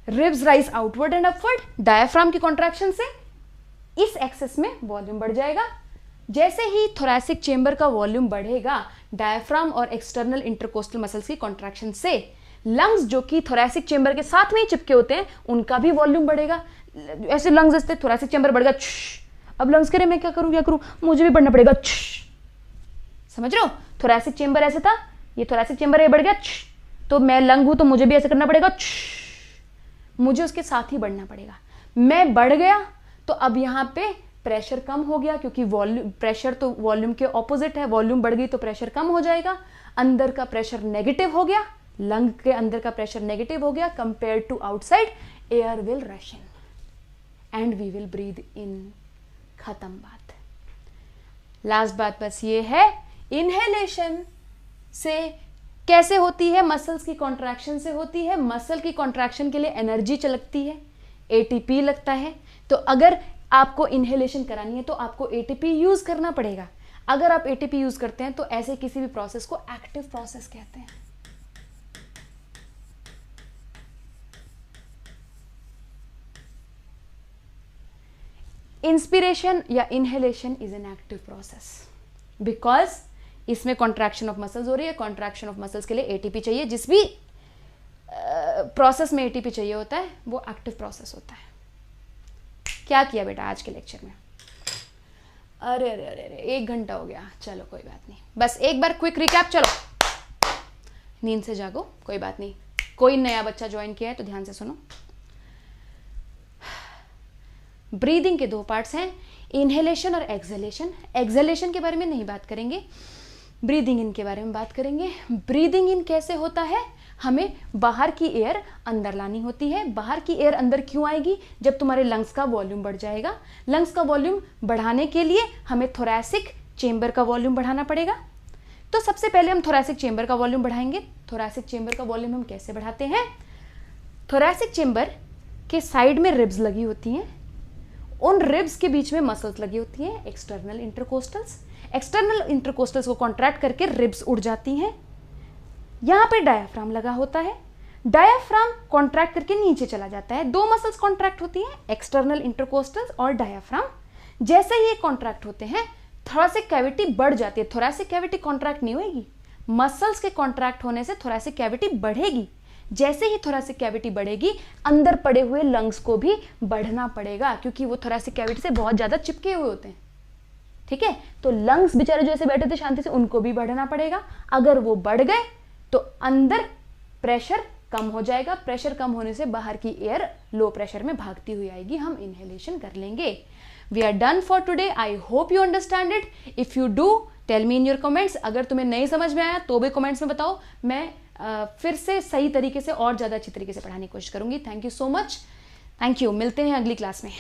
Ribs rise outward and upward, diaphragm की कॉन्ट्रैक्शन से इस एक्सेस में वॉल्यूम बढ़ जाएगा। जैसे ही थोरैसिक चेंबर का वॉल्यूम बढ़ेगा, डायफ्राम और एक्सटर्नल इंटरकोस्टल मसल्स की कॉन्ट्रैक्शन से लंग्स जो कि थोरैसिक चेंबर के साथ में ही चिपके होते हैं, उनका भी वॉल्यूम बढ़ेगा। ऐसे लंग्स ऐसे, थोरैसिक चेंबर बढ़ गया, अब लंग्स कह रहे मैं क्या करूं, मुझे भी बढ़ना पड़ेगा, समझ रहे हो, थोरैसिक चेंबर ऐसे था, ये थोरैसिक चेंबर ये बढ़ गया, तो मैं लंग हूं तो मुझे भी ऐसे करना पड़ेगा, मुझे उसके साथ ही बढ़ना पड़ेगा। मैं बढ़ गया तो अब यहां पे प्रेशर कम हो गया, क्योंकि वॉल्यूम, प्रेशर तो वॉल्यूम के ऑपोजिट है, वॉल्यूम बढ़ गई तो प्रेशर कम हो जाएगा, अंदर का प्रेशर नेगेटिव हो गया, लंग के अंदर का प्रेशर नेगेटिव हो गया compare to outside, air will rush in and we will breathe in. खत्म बात। लास्ट बात बस ये है, इनहेलेशन से कैसे होती है, मसल्स की कॉन्ट्रैक्शन से होती है। मसल की कॉन्ट्रैक्शन के लिए एनर्जी लगती है, एटीपी लगता है। तो अगर आपको इनहेलेशन करानी है तो आपको एटीपी यूज करना पड़ेगा। अगर आप एटीपी यूज करते हैं तो ऐसे किसी भी प्रोसेस को एक्टिव प्रोसेस कहते हैं। इंस्पिरेशन या inhalation is an active process because इसमें कॉन्ट्रैक्शन ऑफ मसल्स हो रही है। कॉन्ट्रैक्शन ऑफ मसल्स के लिए एटीपी चाहिए। जिस भी प्रोसेस में एटीपी चाहिए होता है वो एक्टिव प्रोसेस होता है। क्या किया बेटा आज के लेक्चर में? अरे अरे अरे अरे 1 घंटा हो गया। चलो कोई बात नहीं, बस एक बार क्विक रिकैप। चलो नींद से जागो, कोई बात नहीं। कोई नया बच्चा ज्वाइन किया है तो ध्यान से सुनो। ब्रीदिंग के 2 पार्ट्स हैं, इनहेलेशन और एक्सहेलेशन। एक्सहेलेशन के बारे में नहीं बात करेंगे, ब्रीदिंग इन के बारे में बात करेंगे। ब्रीदिंग इन कैसे होता है? हमें बाहर की एयर अंदर लानी होती है। बाहर की एयर अंदर क्यों आएगी? जब तुम्हारे लंग्स का वॉल्यूम बढ़ जाएगा। लंग्स का वॉल्यूम बढ़ाने के लिए हमें थोरैसिक चेंबर का वॉल्यूम बढ़ाना पड़ेगा। तो सबसे पहले हम थोरैसिक चेंबर का वॉल्यूम बढ़ाएंगे। थोरैसिक चेंबर का वॉल्यूम हम कैसे बढ़ाते हैं? थोरैसिक चेंबर के साइड में रिब्स लगी होती हैं, उन रिब्स के बीच में मसल्स लगी होती हैं, एक्सटर्नल इंटरकोस्टल्स। एक्सटर्नल इंटरकोस्टल्स को कॉन्ट्रैक्ट करके रिब्स उड़ जाती हैं। यहां पे डायाफ्राम लगा होता है। डायाफ्राम कॉन्ट्रैक्ट करके नीचे चला जाता है। 2 मसल्स कॉन्ट्रैक्ट होती हैं, एक्सटर्नल इंटरकोस्टल्स और डायाफ्राम। जैसे ही ये कॉन्ट्रैक्ट होते हैं थोरैसिक कैविटी बढ़ जाती है। थोरैसिक कैविटी कॉन्ट्रैक्ट नहीं होगी, मसल्स के कॉन्ट्रैक्ट होने से थोरैसिक कैविटी बढ़ेगी। जैसे ही थोरैसिक कैविटी बढ़ेगी अंदर पड़े हुए लंग्स को भी बढ़ना पड़ेगा, क्योंकि वो थोरैसिक कैविटी से बहुत ज्यादा चिपके हुए होते हैं। ठीक है। तो लंग्स बेचारे जो ऐसे बैठे थे शांति से, उनको भी बढ़ना पड़ेगा। अगर वो बढ़ गए तो अंदर प्रेशर कम हो जाएगा, प्रेशर कम होने से बाहर की एयर लो प्रेशर में भागती हुई आएगी, हम इनहेलेशन कर लेंगे। We are done for today. I hope you understand it. If you do tell me in your comments. अगर तुम्हें नहीं समझ में आया तो भी कमेंट्स में बताओ, मैं फिर से सही तरीके से और ज्यादा अच्छी तरीके से पढ़ाने की कोशिश करूंगी। Thank you so much. Thank you. मिलते हैं अगली क्लास में।